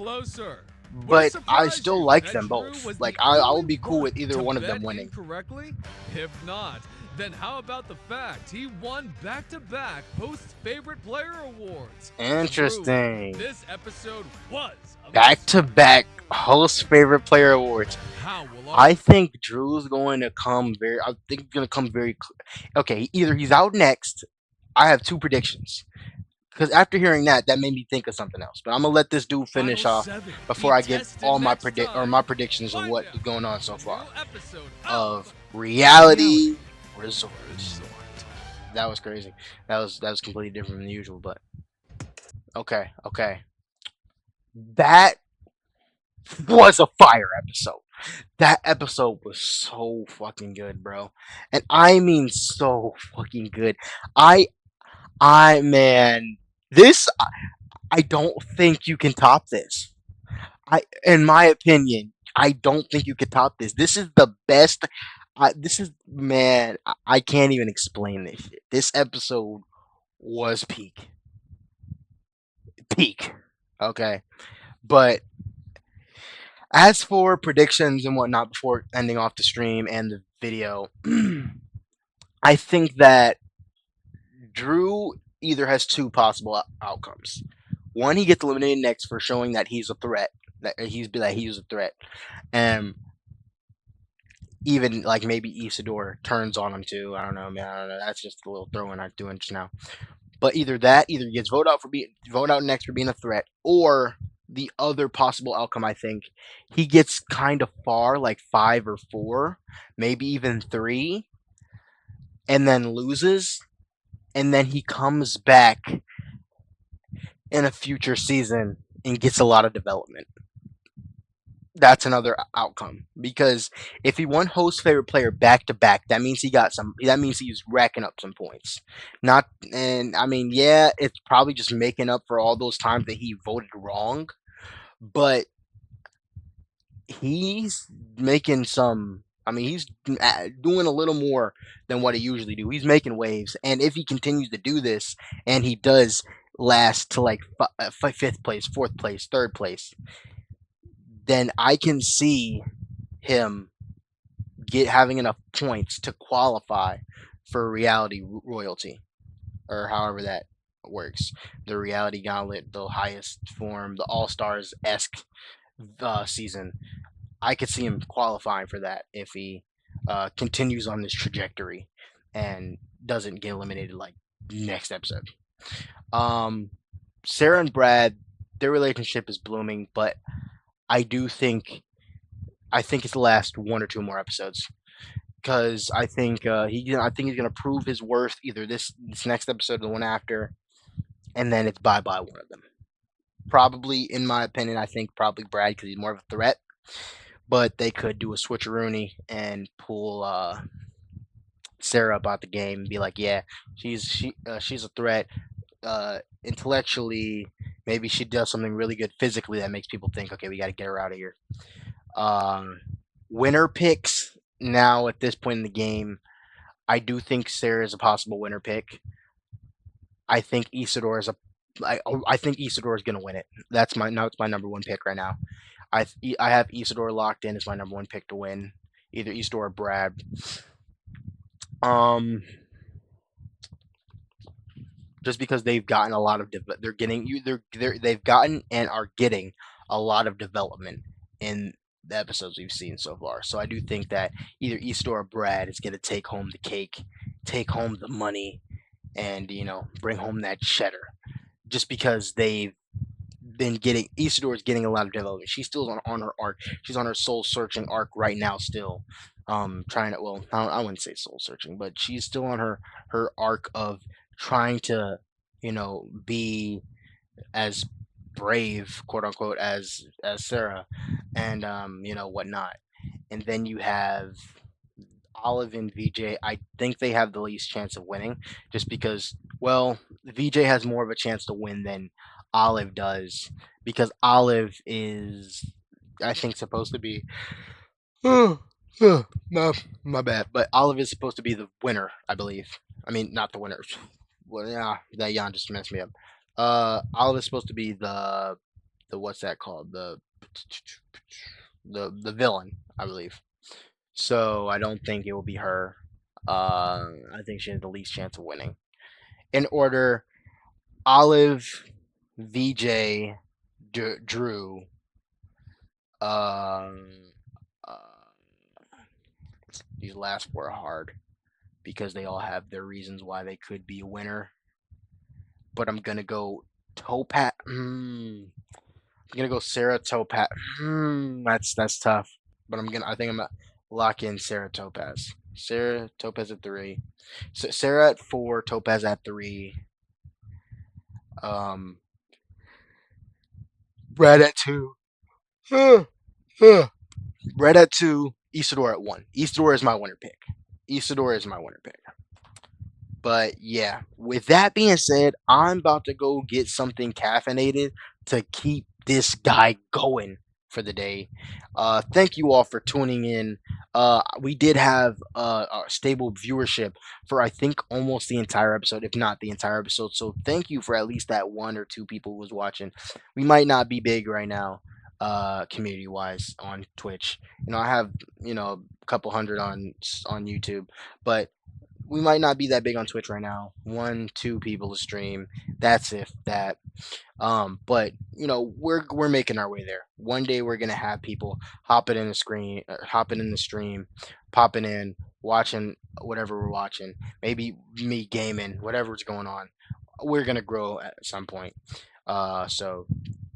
But I still like them both. Like, I will be cool with either one of them winning. If not, then how about the fact he won back-to-back Post's Favorite Player Awards? Interesting. This episode was back-to-back host favorite player awards. I think Drew's going to come very. I think he's going to come very. Okay, either he's out next. I have 2 predictions. Because after hearing that made me think of something else. But I'm gonna let this dude finish off before I give all my predictions of what is going on so far. Of Reality Resort. That was crazy. That was completely different than usual. But okay. That was a fire episode. That episode was so fucking good, bro. And I mean so fucking good. Man, this, I don't think you can top this. In my opinion, I don't think you can top this. This is the best. Man, I can't even explain this shit. This episode was peak. Okay. But as for predictions and whatnot before ending off the stream and the video, I think that Drew either has 2 possible outcomes. One, he gets eliminated next for showing that he's a threat. That he was a threat. And even like maybe Isidore turns on him too. I don't know, man. I don't know. That's just a little throw-in I'm doing just now. But either he gets voted out next for being a threat, or the other possible outcome, I think, he gets kind of far, like 5 or 4, maybe even 3, and then loses, and then he comes back in a future season and gets a lot of development. That's another outcome, because if he won host favorite player back to back, that means that means he's racking up some points. It's probably just making up for all those times that he voted wrong, but he's making some. He's doing a little more than what he usually do. He's making waves, and if he continues to do this, and he does last to like 5th place, 4th place, 3rd place, then I can see him having enough points to qualify for reality royalty, or however that works. The reality gauntlet, the highest form, the All-Stars-esque season. I could see him qualifying for that if he continues on this trajectory and doesn't get eliminated like next episode. Sarah and Brad, their relationship is blooming, but I do think I think it's the last one or two more episodes because I think he's gonna prove his worth either this next episode or the one after, and then it's bye bye one of them. Probably, in my opinion, I think probably Brad because he's more of a threat, but they could do a switcheroony and pull Sarah about the game and be like, yeah, she's a threat. Intellectually, maybe she does something really good physically that makes people think, okay, we got to get her out of here. Um, Winner picks now at this point in the game. I do think Sarah is a possible winner pick. I think Isidore is a. I think Isidore is gonna win it. It's my number one pick right now. I have Isidore locked in as my number one pick to win, either Isidore or Brad. Um, just because they've gotten a lot of they're getting you they've gotten and are getting a lot of development in the episodes we've seen so far. So I do think that either Isidore or Brad is gonna take home the cake, take home the money, and bring home that cheddar. Just because they've been getting Isidore is getting a lot of development. She's still on her arc. She's on her soul searching arc right now still. Trying to I wouldn't say soul searching, but she's still on her arc of trying to be as brave, quote unquote, as Sarah, and whatnot. And then you have Olive and VJ. I think they have the least chance of winning, just because VJ has more of a chance to win than Olive does, because Olive is, I think, supposed to be. My bad, but Olive is supposed to be the winner, I believe. I mean, not the winner. Well, yeah, that yawn just messed me up. Olive is supposed to be the what's that called? The villain, I believe. So I don't think it will be her. I think she has the least chance of winning. In order, Olive, VJ, Drew, um, uh, these last four are hard because they all have their reasons why they could be a winner. But I'm gonna go Topaz. I'm gonna go Sarah Topaz. That's tough. But I think I'm gonna lock in Sarah Topaz. Sarah Topaz at 3. So Sarah at 4. Topaz at 3. Um, Brad at 2. Brad at 2. Isidore at 1. Isidore is my winner pick. Isidore is my winner pick. But yeah, with that being said, I'm about to go get something caffeinated to keep this guy going for the day. Thank you all for tuning in. We did have a stable viewership for I think almost the entire episode, if not the entire episode. So thank you for at least that one or two people who was watching. We might not be big right now, community wise on Twitch. I have a couple hundred on YouTube, but we might not be that big on Twitch right now. 1, 2 people to stream. That's if that. But we're making our way there. One day we're gonna have people hopping in the stream, popping in, watching whatever we're watching. Maybe me gaming, whatever's going on. We're gonna grow at some point. So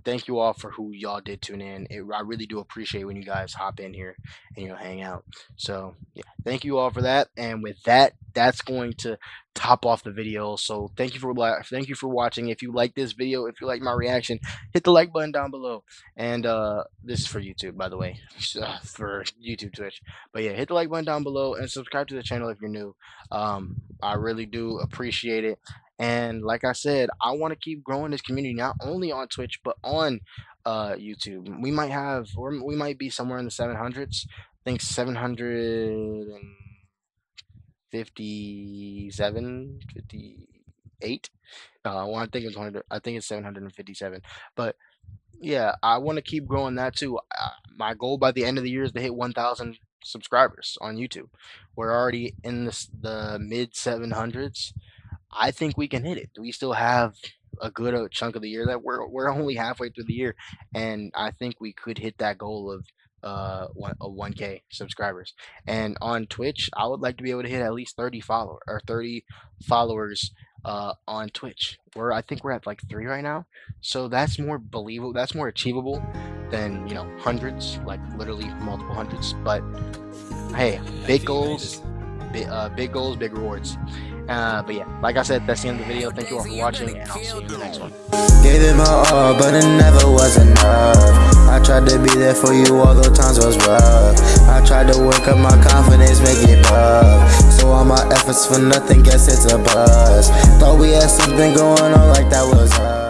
thank you all for who y'all did tune in. I really do appreciate when you guys hop in here and hang out. So yeah, thank you all for that. And with that, that's going to top off the video. So thank you for watching. If you like this video, if you like my reaction, hit the like button down below. And this is for YouTube, by the way, for YouTube, Twitch. But yeah, hit the like button down below and subscribe to the channel if you're new. I really do appreciate it. And like I said, I want to keep growing this community, not only on Twitch, but on YouTube. We might be somewhere in the 700s. I think 757, 58. I think it's 100. I think it's 757. But yeah, I want to keep growing that too. My goal by the end of the year is to hit 1,000 subscribers on YouTube. We're already in the mid 700s. I think we can hit it. We still have a good chunk of the year that we're only halfway through the year, and I think we could hit that goal of 1K subscribers. And on Twitch, I would like to be able to hit at least 30 followers on Twitch. I think we're at like 3 right now, so that's more believable. That's more achievable than, you know, hundreds, like literally multiple hundreds. But hey, big goals, big goals, big rewards. But yeah, like I said, that's the end of the video. Thank you all for watching, and I'll see you in the next one. Gave it my all, but it never was enough. I tried to be there for you, all those times was rough. I tried to work up my confidence, make it up. So all my efforts for nothing, guess it's a buzz. Thought we had something going on like that was us.